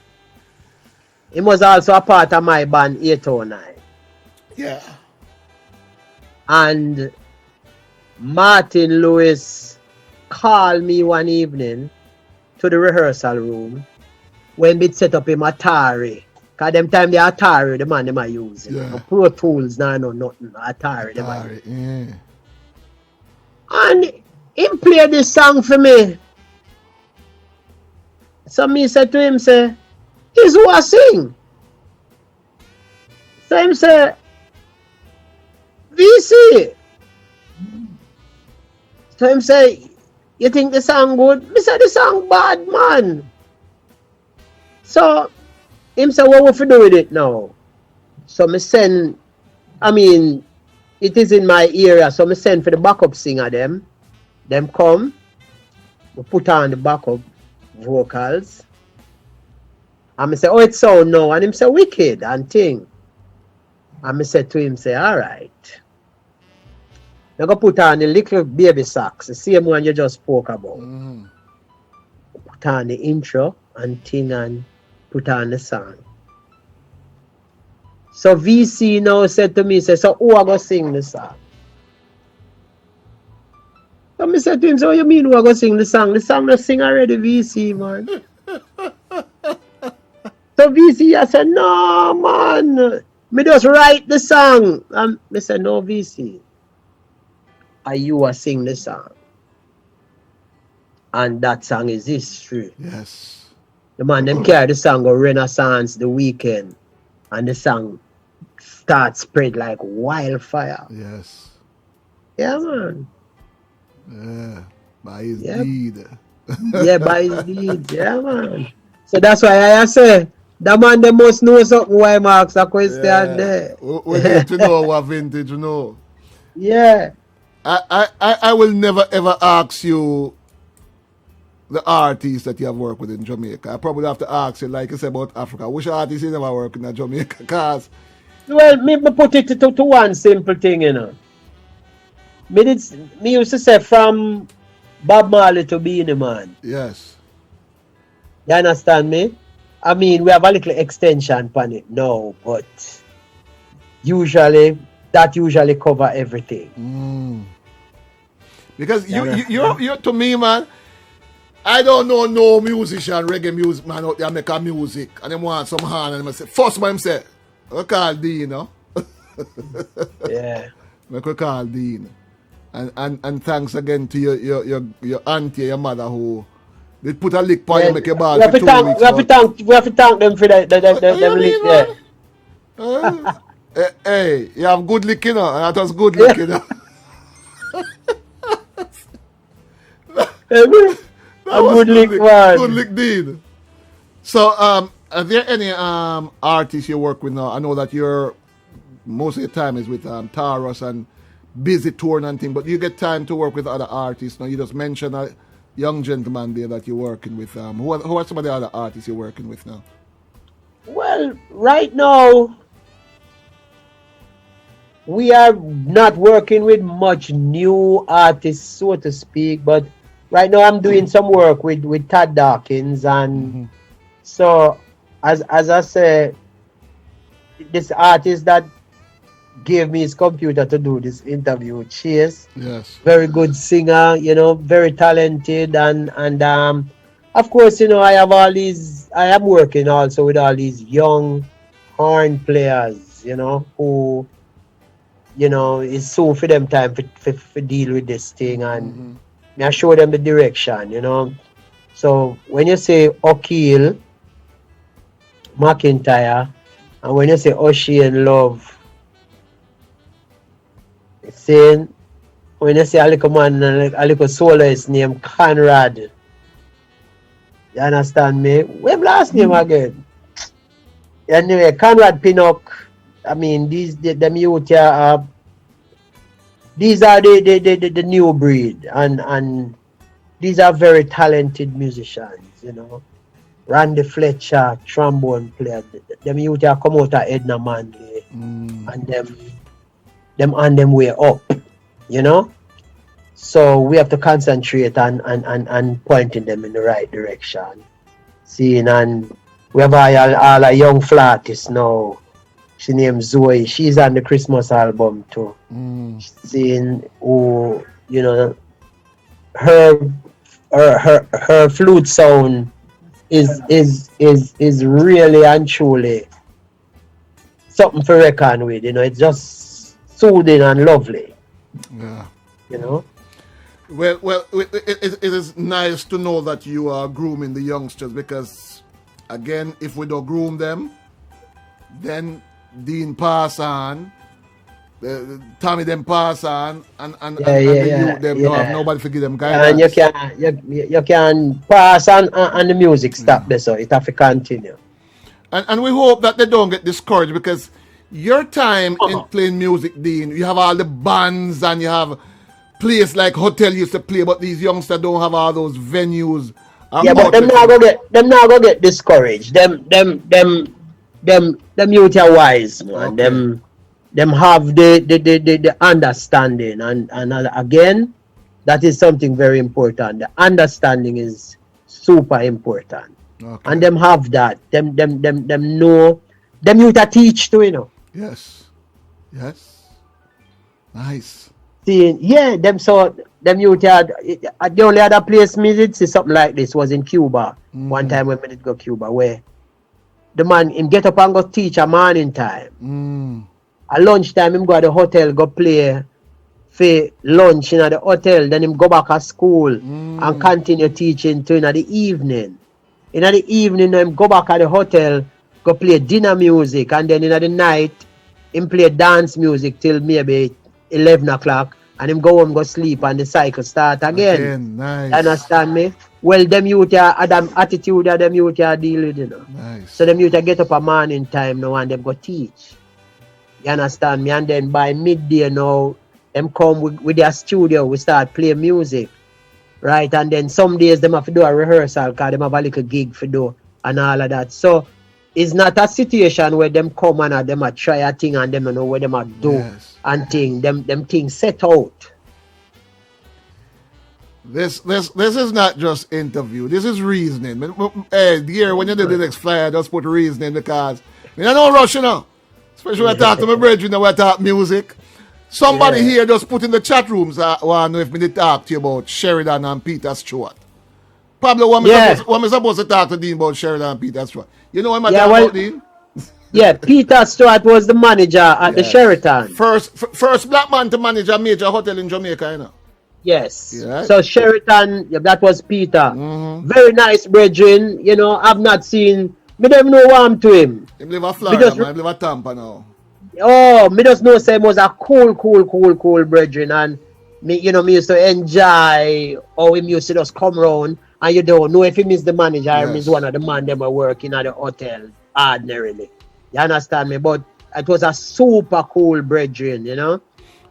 He was also a part of my band 809. Yeah. And Martin Lewis called me one evening to the rehearsal room when we'd set up him Atari Cause them time the Atari, the man them are using. Yeah. No Pro Tools, no nothing. Atari, them are using. Yeah. And him play this song for me. So me said to him, say, is who I sing. So him say, VC. So him say, you think the song good? Me say the song bad, man. So him say, what we do with it now? So me send, I mean, it is in my area, so me send for the backup singer them. Them come, we put on the backup vocals. And me say, oh, it sound now. And him say, wicked and thing. And me say to him, say, all right. Now go put on the little baby sax, the same one you just spoke about. Put on the intro and thing and put on the song. So VC now said to me, say, so who are going to sing the song? So I said to him, so what you mean who are going to sing the song? The song not sing already, VC, man. So VC, I said, no, man. Me just write the song. And I said, no, VC. Are you sing the song? And that song is history. Yes. The man, them carry the song of Renaissance the weekend. And the song starts spread like wildfire. Yes. Yeah, man. Yeah. By his deed. Yeah, by his deed. Yeah, man. So that's why I say, the man they must know something why Mark's a question there. We need to know what vintage you know. Yeah. I will never ever ask you the artists that you have worked with in Jamaica. I probably have to ask you, like you said about Africa, which artists you never work in Jamaica? Because well, me put it to one simple thing, you know. Me used to say from Bob Marley to Beenie Man. yes. You understand me? I mean, we have a little extension on it now, but usually that usually cover everything. Because you to me, man, I don't know no musician, reggae music man out there make a music and them want some hand and them say, first man say, we call Dean, you know? Yeah. We call Dean. And thanks again to your auntie, your mother who they put a lick on you, make your ball for 2 weeks. We have to thank them for them lick there. Hey, you have good lick, you know, and that was good lick, you know. A good lick, man. Good lick, Dean. So, are there any artists you work with now? I know that most of your time is with Taurus and busy touring and things, but you get time to work with other artists. Now, you just mentioned a young gentleman there that you're working with. Who are some of the other artists you're working with now? Well, right now, we are not working with much new artists, so to speak, but right now I'm doing some work with Todd Dawkins, and so as I say, this artist that gave me his computer to do this interview, Chase. Yes. Very good singer, you know, very talented, and of course, you know, I am working also with all these young horn players, you know, who, you know, it's soon for them time for deal with this thing, and I show them the direction, you know. So when you say O'Keel, McIntyre, and when you say Ocean Love, saying when you say a little man, a little soloist named Conrad, you understand me? What's last name again? Anyway, Conrad Pinnock. I mean, them youth here these are the new breed, and these are very talented musicians, you know. Randy Fletcher, trombone player. Them youth here come out of Edna Manley, and them on them way up, you know. So we have to concentrate and pointing them in the right direction. Seeing, and we have all a young flautist now. She named Zoe. She's on the Christmas album too. Seeing who, you know, her flute sound is really and truly something for reckon with, you know. It's just soothing and lovely, Yeah. you know. Well, it is nice to know that you are grooming the youngsters because, again, if we don't groom them, then Dean pass on, Tommy them pass on, and Yeah, the yeah, youth them don't have yeah. nobody to give them And you guidance. can pass and the music stop there, so it have to continue. And we hope that they don't get discouraged because your time in playing music, Dean, you have all the bands and you have place like Hotel used to play, but these youngsters don't have all those venues. Yeah, but them not go get discouraged. Them youth are wise, man. Okay. Them have the understanding and again, that is something very important. The understanding is super important. Okay. And them have that. Them know. Them youth are teach too, you know. Yes. Nice. See, yeah, them youth had the only other place me did see something like this was in Cuba. One time when we did go Cuba, where the man him get up and go teach a morning time. At lunchtime him go to the hotel, go play for lunch in the hotel, then him go back at school and continue teaching to in the evening. In the evening him go back at the hotel, go play dinner music, and then in the night him play dance music till maybe 11 o'clock, and him go home, go sleep, and the cycle start again. Nice. Understand me? Well, them youth are them attitude of them youth are deal with, you know. Nice. So them youth get up a morning time now and them go teach. You understand me? And then by midday now, them come with their studio, we start playing music. Right? And then some days them have to do a rehearsal because them have a little gig for do and all of that. So it's not a situation where them come and them a try a thing and them don't know what them a do and thing. Them things set out. This is not just interview. This is reasoning. Hey, dear, when you do the next flyer, just put reasoning because I don't rush, you know. Especially when I talk to my brethren, when I talk music. Somebody here just put in the chat rooms. I want to know if me did talk to you about Sheridan and Peter Stewart. Probably when I'm supposed to talk to Dean about Sheridan and Peter Stewart. You know what I'm talking about, Dean? Yeah, Peter Stewart was the manager at the Sheraton. First black man to manage a major hotel in Jamaica, you know. Yes. Yeah. So Sheraton, that was Peter. Very nice brethren. You know, I've not seen, me don't know what I'm to him. He live at Florida, man. He live at Tampa now. Oh, me just know say he was a cool brethren. And me, you know, me used to enjoy how him used to just come round and you don't know if he is the manager or is one of the man them were working at the hotel ordinarily. You understand me? But it was a super cool brethren, you know.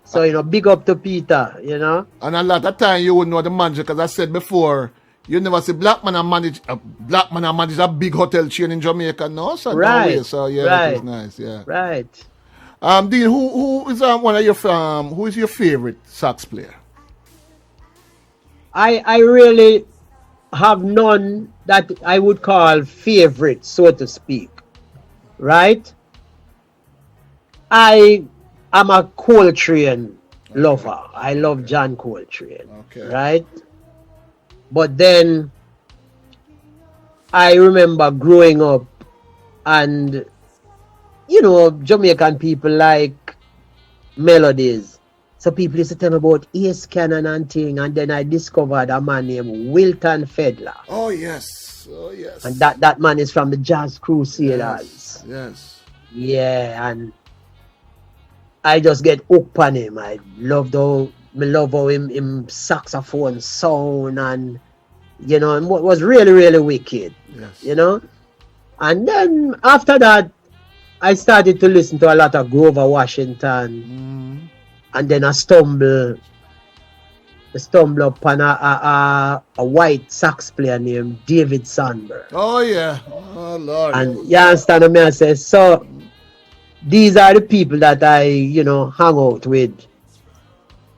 So, you know, big up to Peter, you know. And a lot of time you wouldn't know the manager because I said before, you never see black man manage a big hotel chain in Jamaica, no? So right. No way. So yeah, it is nice, yeah. Right. Dean, who is one of your who is your favorite sax player? I really have none that I would call favorite, so to speak. Right? I am a Coltrane lover. I love John Coltrane. Okay. Right? But then I remember growing up and you know, Jamaican people like melodies. So people used to tell me about Ace Cannon and thing, and then I discovered a man named Wilton Fedler. Oh yes. And that man is from the Jazz Crusaders. Yes. Yeah, and I just get hooked on him. I love how him saxophone sound, and you know, and what was really wicked. Yes. You know? And then after that I started to listen to a lot of Grover Washington, and then I stumbled upon a white sax player named David Sandberg. Oh yeah, oh Lord. And you understand what I say? So these are the people that I, you know, hang out with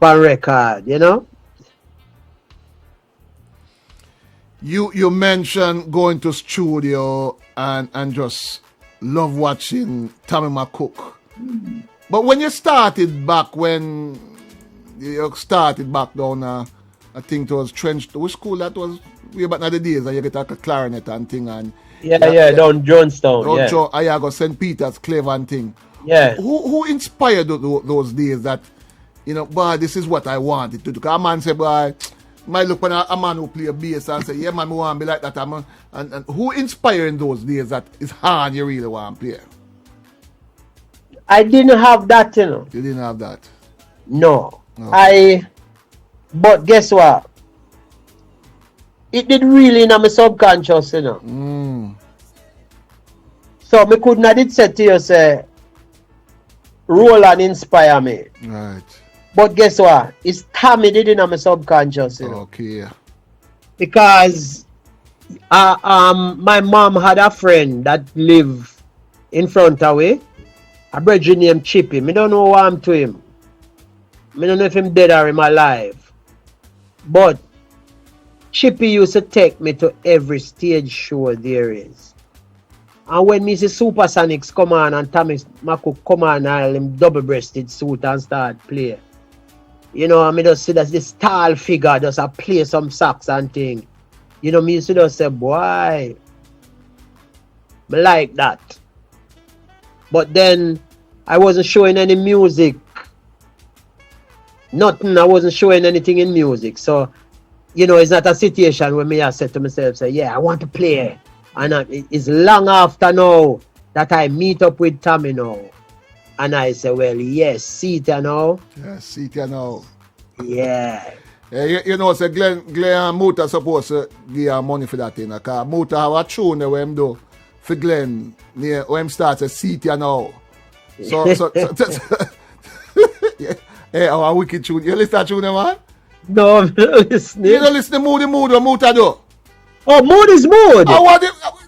on record, you know. You mentioned going to studio and just love watching Tommy McCook. But when you started back down, I think it was Trench, which school that was way back in the days, and you get like a clarinet and thing, and Down Jonestown. Yeah. I go St. Peter's, Cleveland thing. Yeah. Who inspired those days that, boy, this is what I wanted to do? Because a man say, boy, might look when a man who play a bass and say, yeah, man, we want to be like that. And who inspired in those days that it's hard you really want to play? I didn't have that, You didn't have that? No. Okay. But guess what? It did really in my subconscious, So me couldn't have said to you, say, roll and inspire me. Right. But guess what? It's Tommy did in my subconscious, Okay. Because my mom had a friend that lived in front of me. A brother named Chippy. Me don't know what I'm to him. Me don't know if him dead or him alive. But Chippy used to take me to every stage show there is. And when me see Supersonics come on and Tommy Maku come on and him double-breasted suit and start play. I me just see that this tall figure just a play some sax and thing. Me used to just say, boy, me like that. But then I wasn't showing any music. Nothing, I wasn't showing anything in music. So, it's not a situation where me I said to myself, say, yeah, I want to play. And it's long after now that I meet up with Tommy now. And I say, well, yes, see it now. Yeah, see it now. Yeah. Yeah, say Glenn Muta supposed to give her money for that thing. Because Muta have a tune where him do for Glenn, when him starts a see it now. So yeah. Hey, our wicked tune. You listen to that tune, man? No, I'm not listening. You don't listen to Mood what Muta do? Oh, Mood is Mood.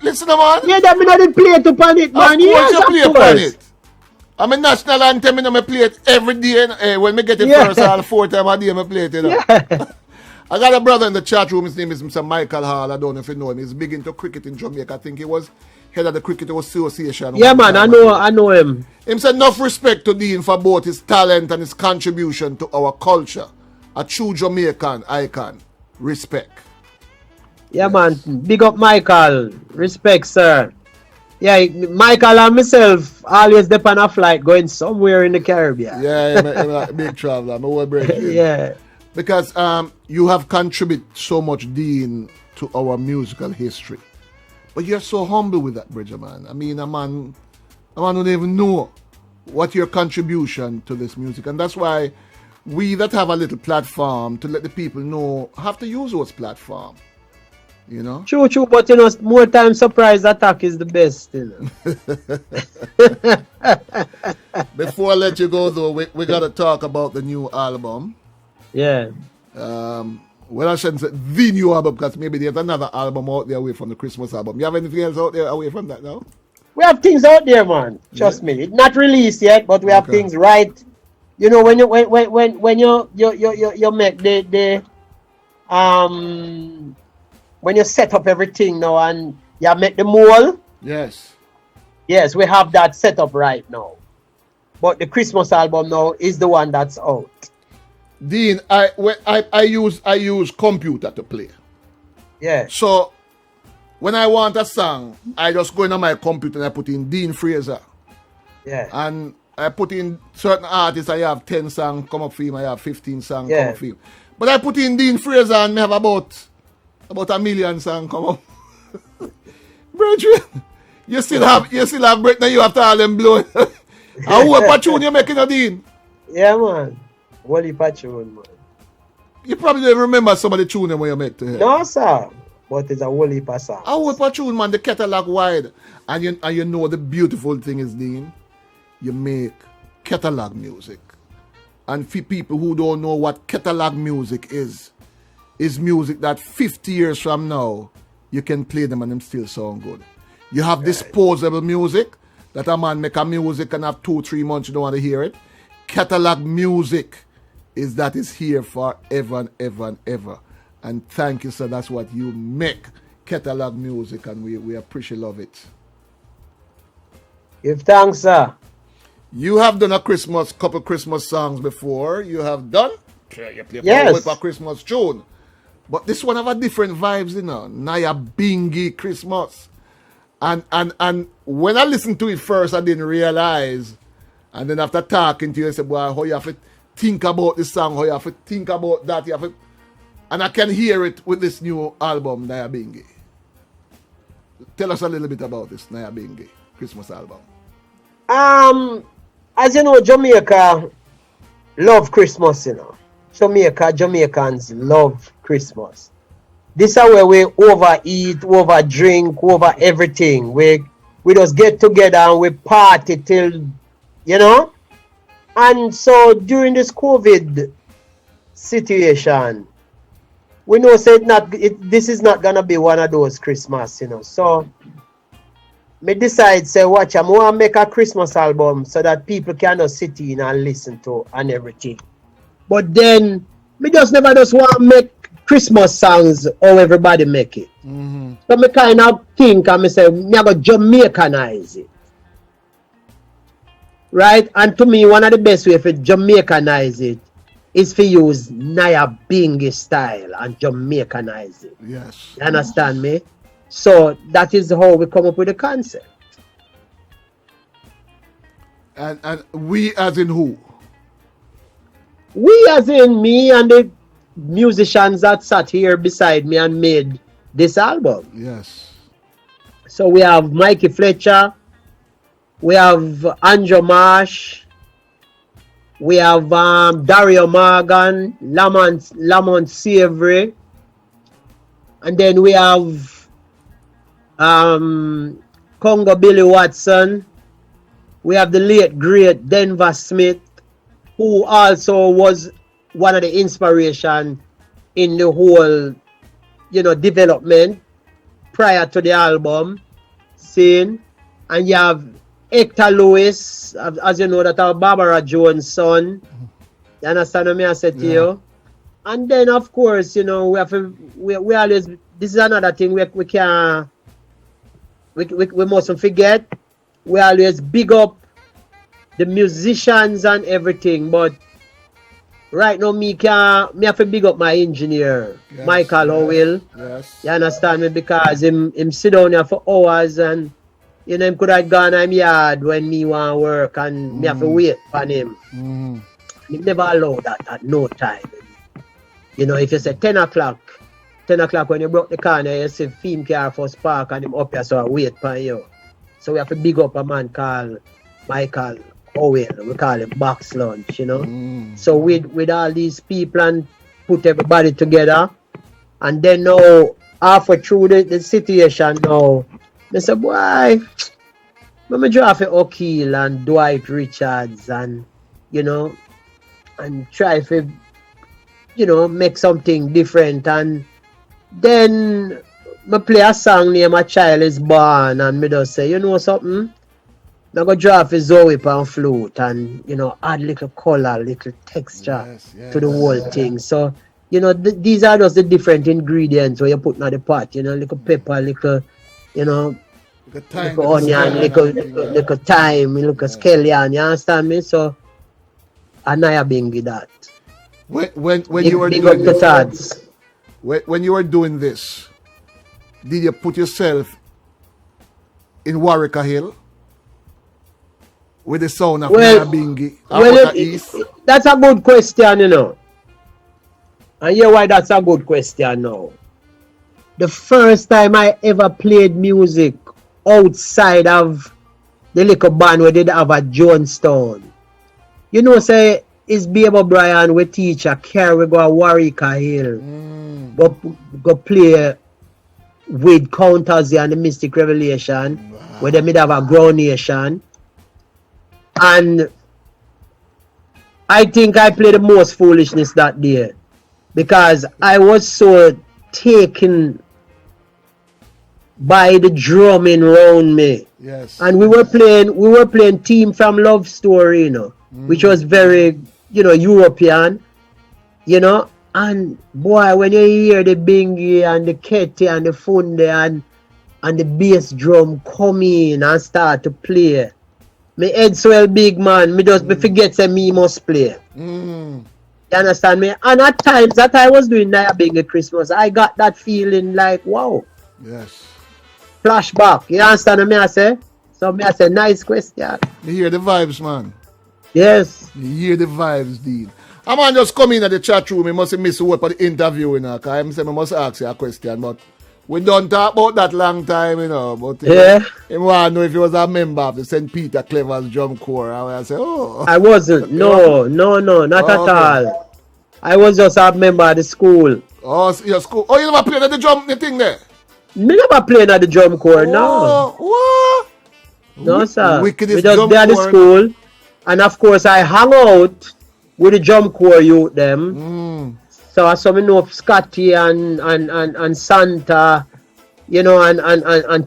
Listen, man. Yeah, that mean I didn't play it upon it, man. Of course you play upon it. I'm a national anthem, I play it every day. When me get it first or 4 times a day, I play it, Yeah. I got a brother in the chat room, his name is Mr. Michael Hall. I don't know if you know him. He's big into cricket in Jamaica. I think he was head of the Cricket Association. Yeah, man, I know him. Him said enough respect to Dean for both his talent and his contribution to our culture. A true Jamaican icon. Respect. Yeah, yes. Man. Big up Michael. Respect, sir. Yeah, Michael and myself always dip on a flight going somewhere in the Caribbean. Yeah, I'm a big traveler. I'm a world break. Yeah. Because you have contributed so much, Dean, to our musical history. But you're so humble with that, Bridger, man. I mean, a man don't even know what your contribution to this music. And that's why we that have a little platform to let the people know have to use those platforms. True, but more time surprise attack is the best, Before I let you go though, we gotta talk about the new album. Yeah. Well, I shouldn't say the new album because maybe there's another album out there away from the Christmas album. You have anything else out there away from that now? We have things out there, man. Trust me. It's not released yet, but we have things right. When you make the when you set up everything now and you make the mold. Yes. Yes, we have that set up right now. But the Christmas album now is the one that's out. Dean, I use computer to play. Yeah. So when I want a song, I just go into my computer and I put in Dean Fraser. Yeah. And I put in certain artists, I have 10 songs come up for him, I have 15 songs come up for him. But I put in Dean Fraser and I have about 1 million songs come up. Brethren, you still have break now, you have to all them blowing. And what tune you making, Dean? Yeah, man. What you tune, man? You probably don't remember some of the tune when you make to him. No, sir. But it's a whole heap of songs. A whole tune, man. The catalog wide. And you know the beautiful thing is, Dean, you make catalog music. And for people who don't know what catalog music is music that 50 years from now, you can play them and them still sound good. You have disposable music, that a man make a music and have 2-3 months you don't want to hear it. Catalog music is here forever and ever and ever. And thank you, sir. That's what you make, catalog music, and we appreciate love it. Give thanks, sir. You have done couple Christmas songs before. You have done? You play with a Christmas tune. But this one have a different vibes, Naya Bingy Christmas. And when I listened to it first, I didn't realize. And then after talking to you, I said, boy, how you have to think about this song, how you have to think about that. You have to, and I can hear it with this new album, Naya Bingi. Tell us a little bit about this Naya Bingi Christmas album. As you know, Jamaica love Christmas, you know. Jamaicans love Christmas. This is where we overeat, overdrink, over everything. We just get together and we party till, you know. And so during this COVID situation, we know this is not gonna be one of those Christmas, you know. So me decide say watch, I want to make a Christmas album so that people can just sit in and listen to and everything. But then me just never just want to make Christmas songs how everybody make it. Mm-hmm. So me kind of think and me say me go Jamaicanize it. Right? And to me, one of the best way for Jamaicanize it is to use Naya Bingi style and Jamaicanize it. Yes. You understand me? So that is how we come up with the concept. And we as in who? We as in me and the musicians that sat here beside me and made this album. Yes. So we have Mikey Fletcher, we have Andrew Marsh, we have Dario Morgan, Lamont Savory, and then we have Congo Billy Watson. We have the late great Denver Smith, who also was one of the inspiration in the whole, you know, development prior to the album scene. And you have Hector Lewis, as you know, that our Barbara Jones' son. You understand what I said to you? And then of course, you know, we always, this is another thing we can we mustn't forget. We always big up the musicians and everything, but right now me have to big up my engineer, Michael Howell. Yes. You understand me? Because him sit down here for hours and you know him could have gone in yard when me want to work and me have to wait for him. He never allow that at no time. You know, if you say 10 o'clock when you broke the corner, you see Fim car first park and him up here, so I wait for you. So we have to big up a man called Michael Howell. We call him Box Lunch, you know. So with all these people and put everybody together, and then now halfway through the situation now, they say, boy, let me draw for O'Keel and Dwight Richards and, you know, and try to, you know, make something different. And then I play a song named A Child Is Born, and me just say, you know something? I'm going to draw for Zoe on flute and, you know, add little color, little texture to the whole thing. So, you know, these are just the different ingredients where you put in the pot, you know, little pepper, little, you know, little onion, little thyme, little scallion, you understand me? So, and I have been with that. When you were doing this, when you were doing this, did you put yourself in Warwick Hill with the sound of Naya Bingi? That's a good question, you know. And you know why that's a good question now. The first time I ever played music outside of the little band we did have at Jonestown, you know, say, is Baby Brian, we teach a care, we go to Warwick Hill, go play with Counters and the Mystic Revelation, where they made have a Ground Nation. And I think I played the most foolishness that day because I was so taken by the drumming around me. Yes. And we were playing Team from Love Story, you know, which was very, you know, European, you know. And boy, when you hear the bingi and the kete and the funde and the bass drum come in and start to play, my head swell big, man. Me just forget say me must play. You understand me? And at times that I was doing Naya Bingi Christmas, I got that feeling like, wow. Yes. flashback. You understand what me I say? So me I say, nice question. You hear the vibes, man. Yes. You hear the vibes, Dean. A man just come in at the chat room, he must miss what for the interview, you know, because I must ask you a question, but we don't talk about that long time, you know, but Yeah. He want to know if he was a member of the St. Peter Clever's drum corps. I say, oh. I wasn't. No, not at all. I was just a member of the school. Oh, your school. Oh, you never played at the drum thing there? Me never played at the drum corps, no. What? No, sir. Wickedest We just drum there at the corps. school. And of course, I hung out with the drum corps youth them. So I saw me know Scotty and Santa, you know, and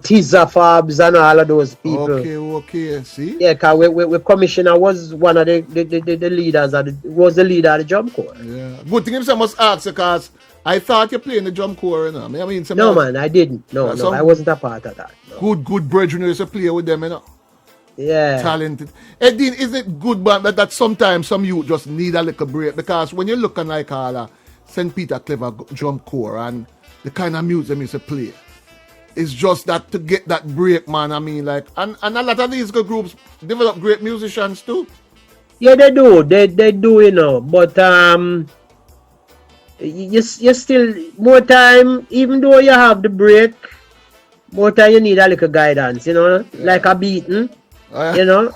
Tizza Fabs and all of those people. Okay. See? Yeah, because we commissioner was one of the leaders, was the leader of the drum corps. Yeah. Good thing I must ask you, because I thought you played in the drum corps, you know. I mean, No, man, I didn't. No, I wasn't a part of that. No. Good brethren used to play with them, you know. Yeah. Talented. And Dean, isn't it good that sometimes some youth just need a little break? Because when you're looking like all a St. Peter Clever drum corps and the kind of music they used to play, it's just that to get that break, man. I mean, like, and a lot of these groups develop great musicians too. Yeah, they do. They do, you know. But you still more time, even though you have the break, more time you need a little guidance, you know, like a beating. You know?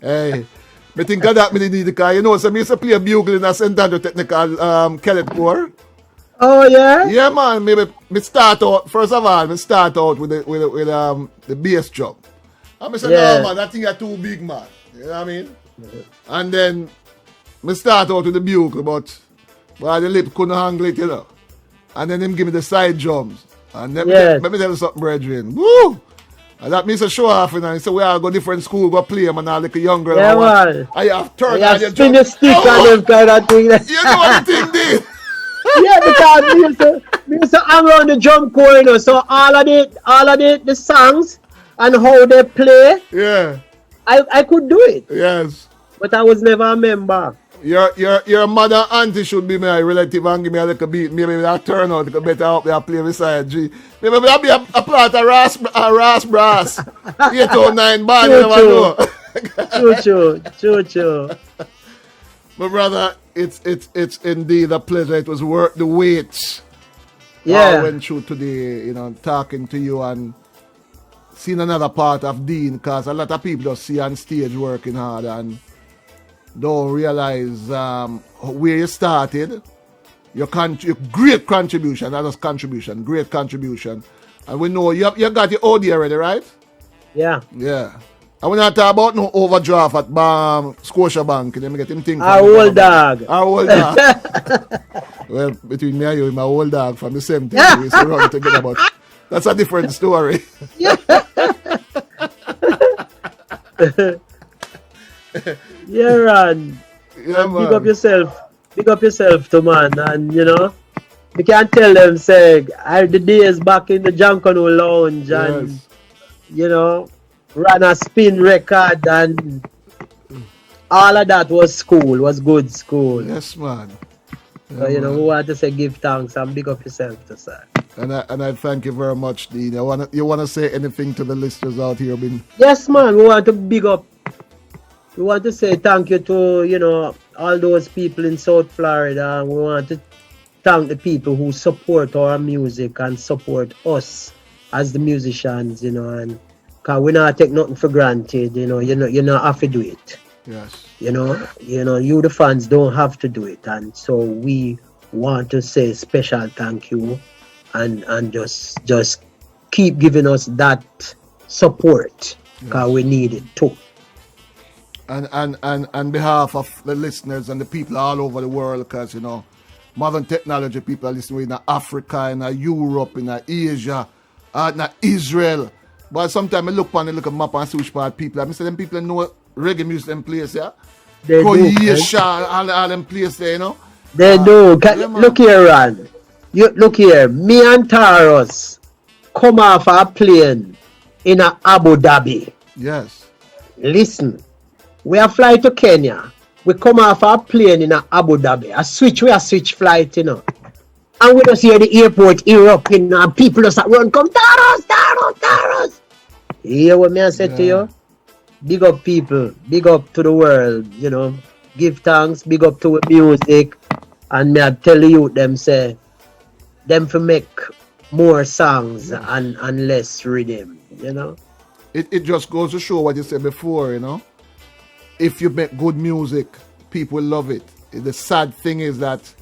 Hey, I think of that, me need the car. You know, so I used to play a bugle in a St. Andrew Technical Kellet Corps. Oh, yeah? Yeah, man. Maybe me start out, first of all, me start out with the bass drum. And I said, no, man, that thing is too big, man. You know what I mean? And then me start out with the bugle, but the lip couldn't handle it, you know. And then him give me the side drums. And then let me tell you something, brethren. Woo! And that means a show off, you know. He said, we all go different school, go play, man, all like a young girl. Yeah, man. I have turned on your spin the stick and them kind of thing. You know what the thing did? Yeah, because we used to hang around the drum corps, you know. So all of the songs and how they play, yeah, I could do it. Yes. But I was never a member. Your mother and auntie should be my relative and give me a little beat. Maybe that turn out to better help me play beside G. Maybe I'll be a part of Ras Brass. 809 band, you never know. True. My brother, it's indeed a pleasure. It was worth the wait. Yeah. I went through today, you know, talking to you and seeing another part of Dean, because a lot of people just see on stage working hard and don't realize where you started, your great contribution, not just contribution, great contribution. And we know you got your OD already, right? Yeah. Yeah. And we're not talking about no overdraft at Scotiabank. Let me get him thinking. Our old dog. Well, between me and you, my old dog from the same thing. We used to run together, but that's a different story. Yeah, Ron. Yeah, man. Big up yourself, to man. And you know, you can tell them, say, the days back in the Junkanoo Lounge and you know, ran a spin record and all of that was good school. Yes, man. Yeah, so you know, man. we want to say give thanks and big up yourself to sir. And I thank you very much, Dean. You wanna say anything to the listeners out here? Yes, man. We want to big up. We want to say thank you to, you know, all those people in South Florida. We want to thank the people who support our music and support us as the musicians, you know, and because we not take nothing for granted, you know, you not have to do it. Yes. You know, you the fans don't have to do it. And so we want to say special thank you and just keep giving us that support because we need it too. And on behalf of the listeners and the people all over the world, because, you know, modern technology people are listening in Africa, in Europe, in Asia, in Israel. But sometimes I look on the map and see which part people are. I say them people know reggae music in place, yeah? They Croatia, all them place there, you know? They do. Yeah, look here, Ron. Look here. Me and Taros come off a plane in Abu Dhabi. Yes. Listen. We are fly to Kenya. We come off our plane in Abu Dhabi. We switch flight, you know. And we just hear the airport erupting and people just run, come, Taros, Taros, Taros. You hear what me I said to you? Big up people, big up to the world, you know. Give thanks, big up to the music. And me I tell you them say, them for make more songs and less rhythm, you know. It just goes to show what you said before, you know. If you make good music, people love it. The sad thing is that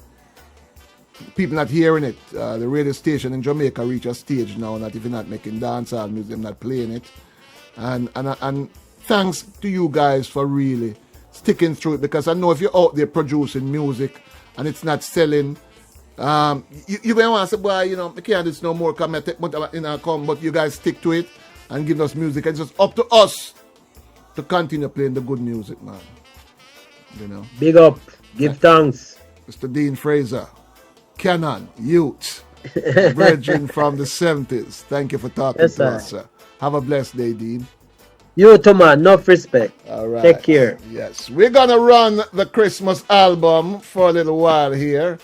people not hearing it. The radio station in Jamaica reach a stage now that if you're not making dancehall music, they're not playing it. And thanks to you guys for really sticking through it, because I know if you're out there producing music and it's not selling, you're going to want to say, boy, you know, I can't do this no more, but you guys stick to it and give us music. It's just up to us to continue playing the good music, man. You know. Big up. Give thanks. Mr. Dean Fraser, Canon, Youth, Virgin from the 70s. Thank you for talking to us, sir. Have a blessed day, Dean. You too, man. Enough respect. All right. Take care. Yes. We're going to run the Christmas album for a little while here.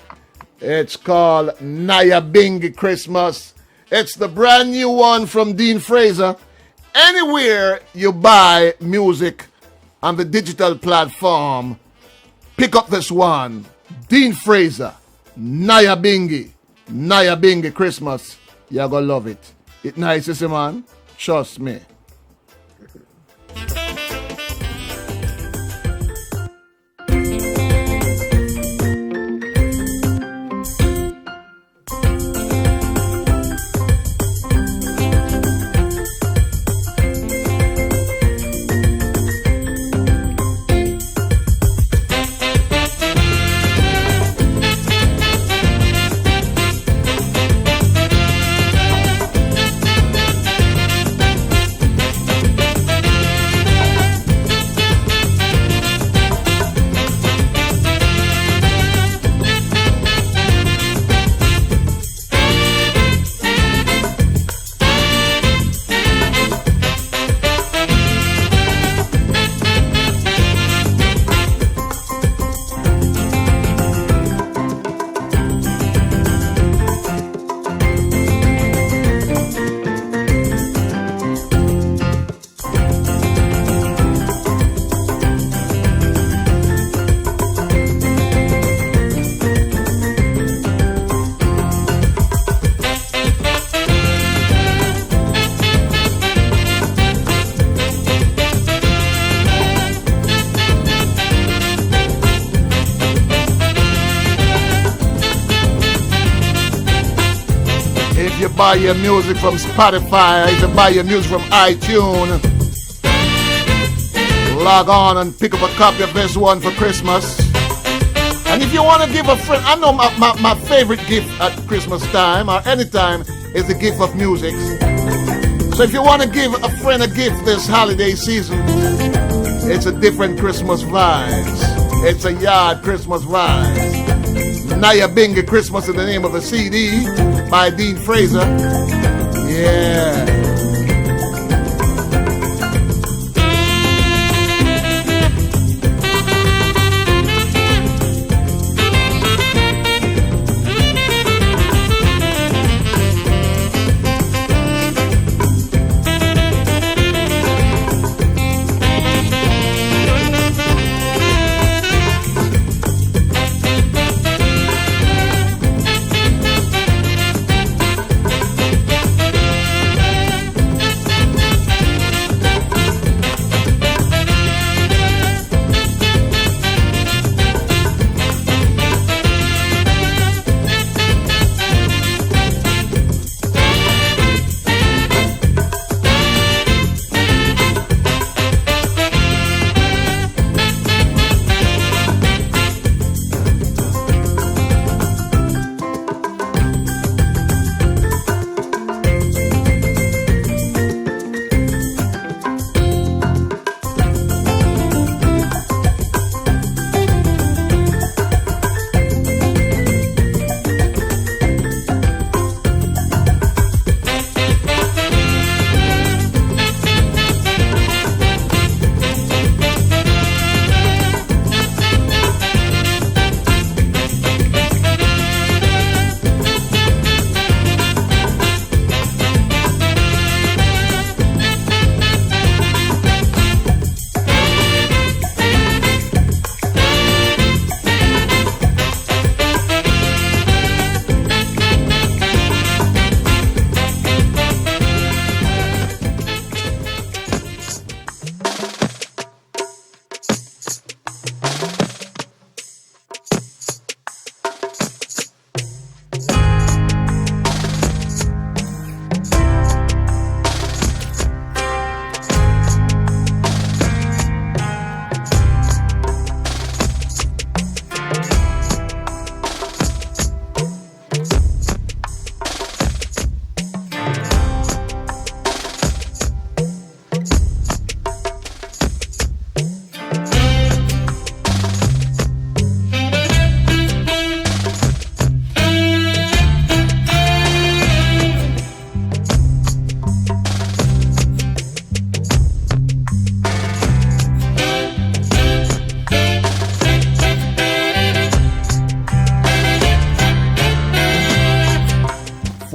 It's called Naya Bingy Christmas. It's the brand new one from Dean Fraser. Anywhere you buy music on the digital platform, pick up this one. Dean Fraser, Naya Bingy. Naya Bingy Christmas. You're going to love it. It's nice, you see, man. Trust me. Buy your music from Spotify, you can buy your music from iTunes. Log on and pick up a copy of this one for Christmas. And if you want to give a friend, I know my favorite gift at Christmas time or any time is the gift of music. So if you want to give a friend a gift this holiday season, it's a different Christmas vibes. It's a yard Christmas vibes. Naya Bingy Christmas is the name of the CD by Dean Fraser. Yeah.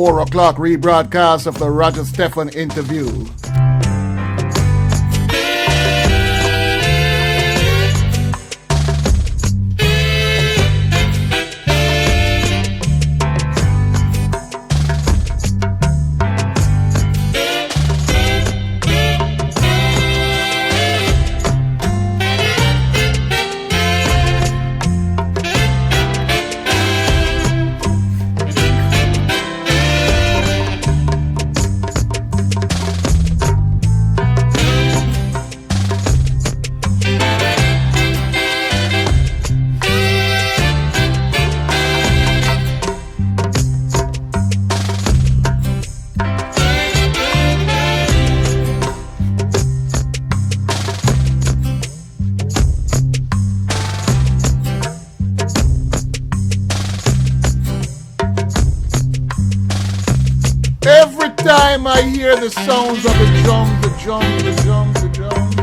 4 o'clock rebroadcast of the Roger Stephan interview. Every time I hear the sounds of the drums, the drums, the drums, the drums.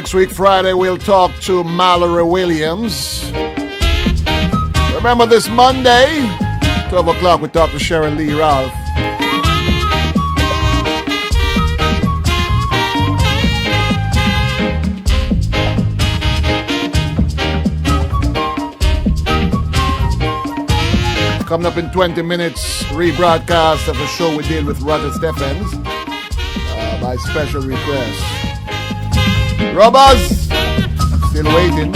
Next week, Friday, we'll talk to Mallory Williams. Remember this Monday, 12 o'clock, we talk to Sharon Lee Ralph. Coming up in 20 minutes, rebroadcast of the show we did with Roger Stephens by special request. Robbers, still waiting.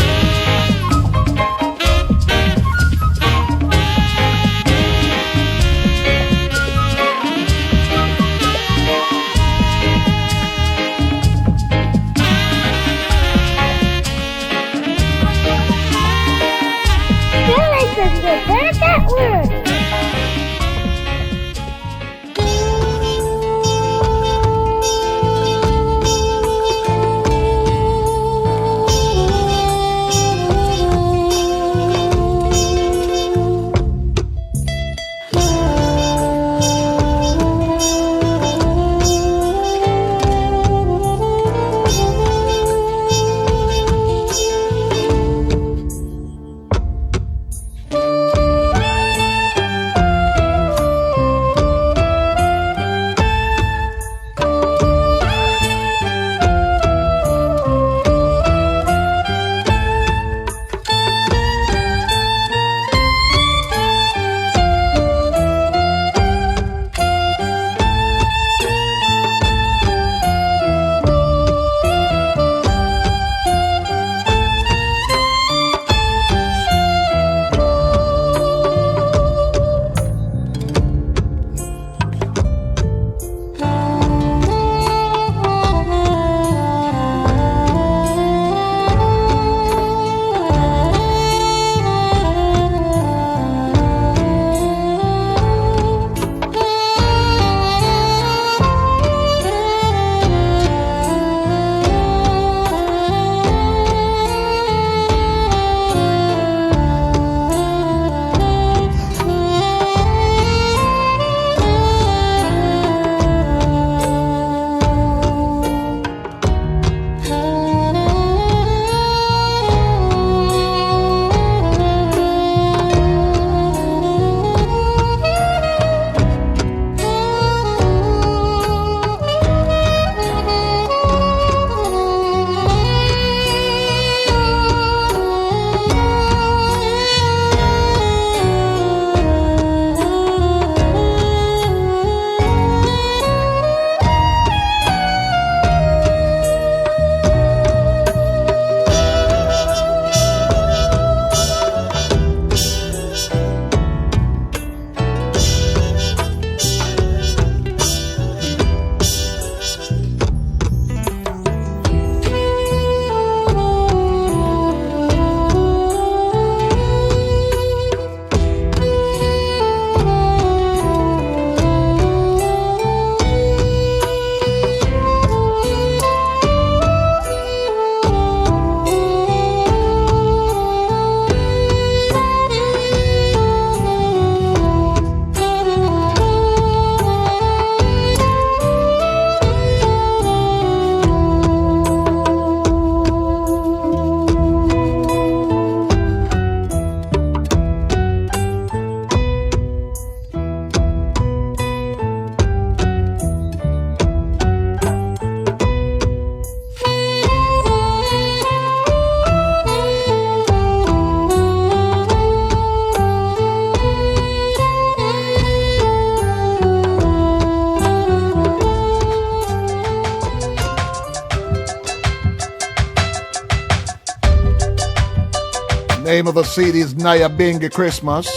Name of the CD is Naya Bingy Christmas.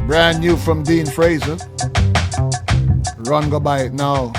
Brand new from Dean Fraser. Run, go buy it now.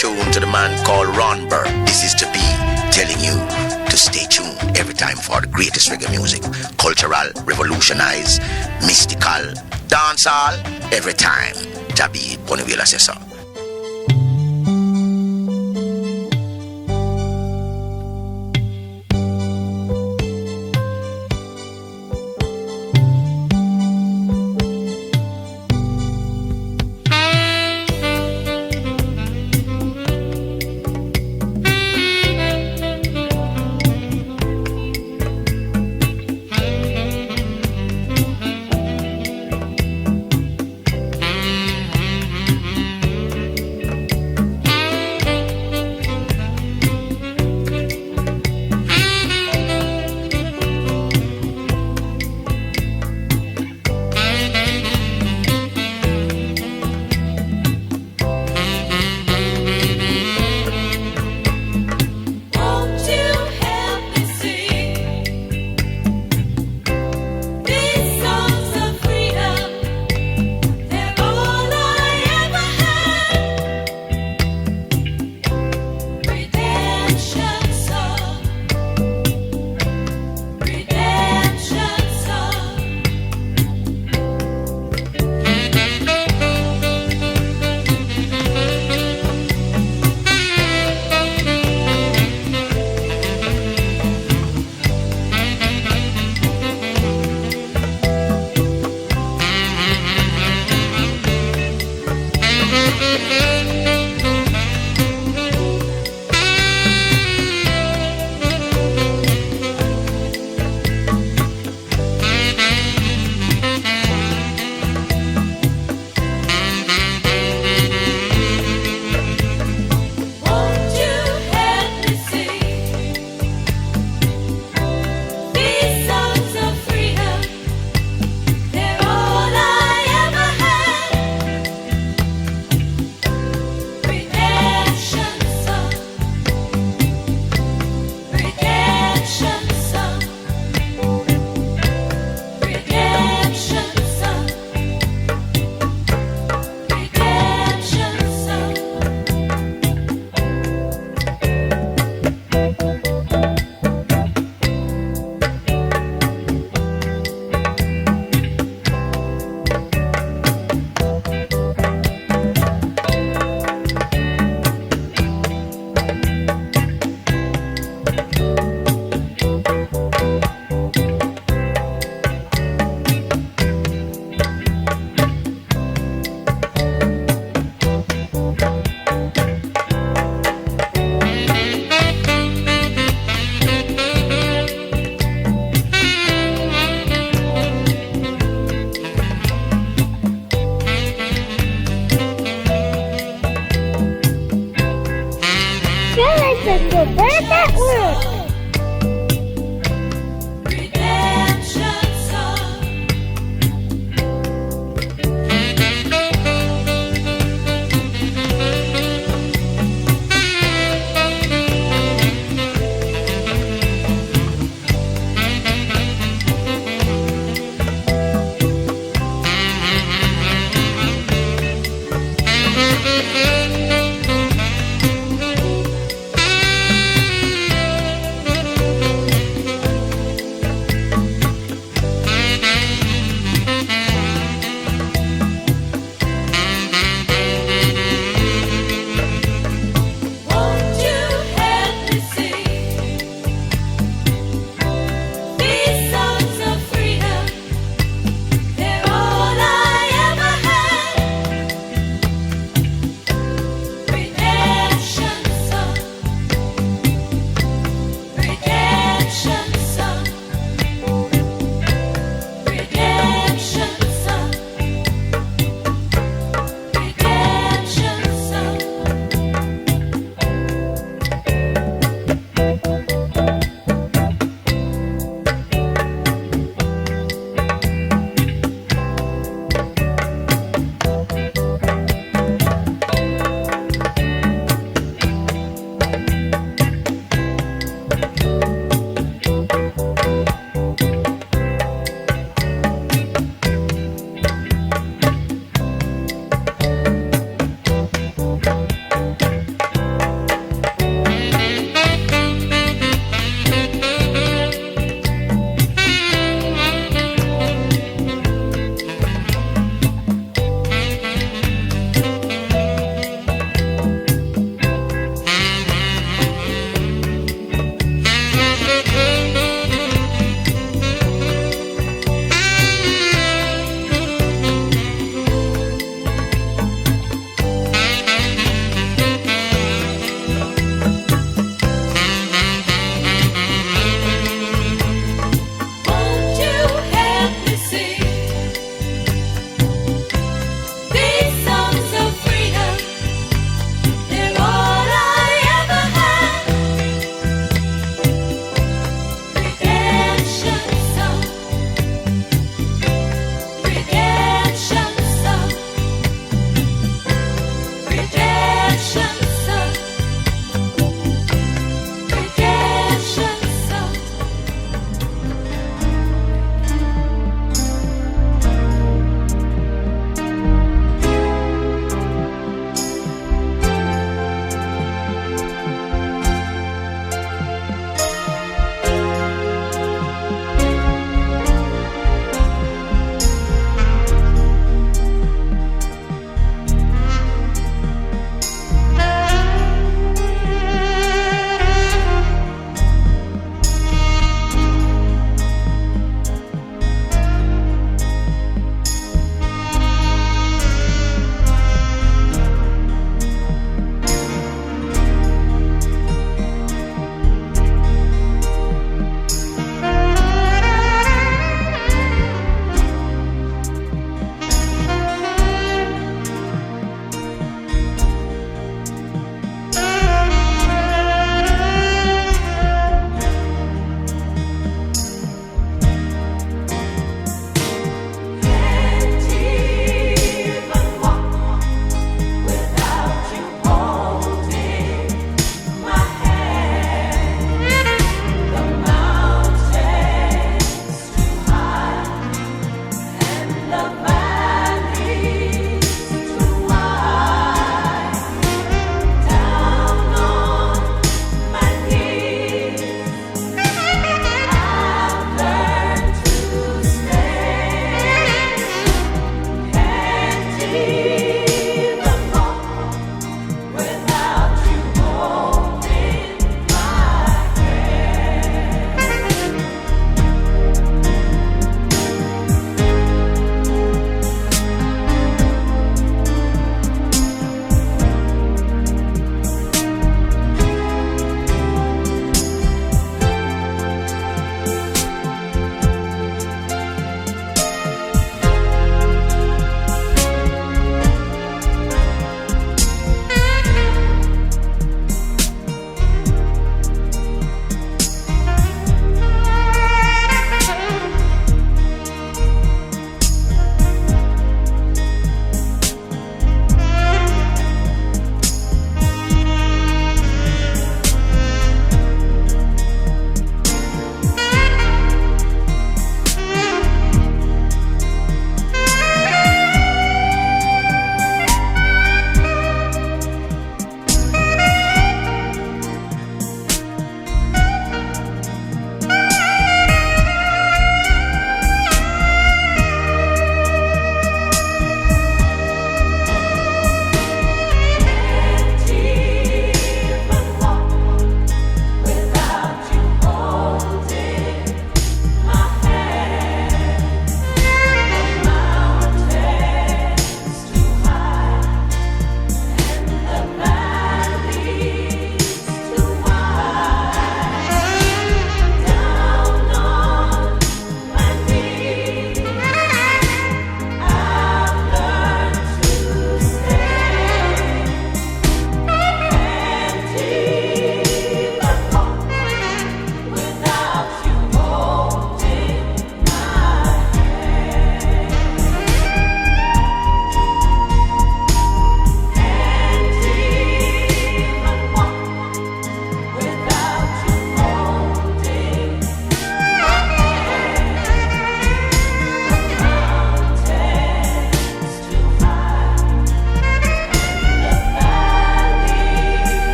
tune to the man called Ron Burke. This is to be telling you to stay tuned every time for the greatest reggae music. Cultural, revolutionize, mystical, dancehall, every time. Tabi Bonavilla says so. Revolution.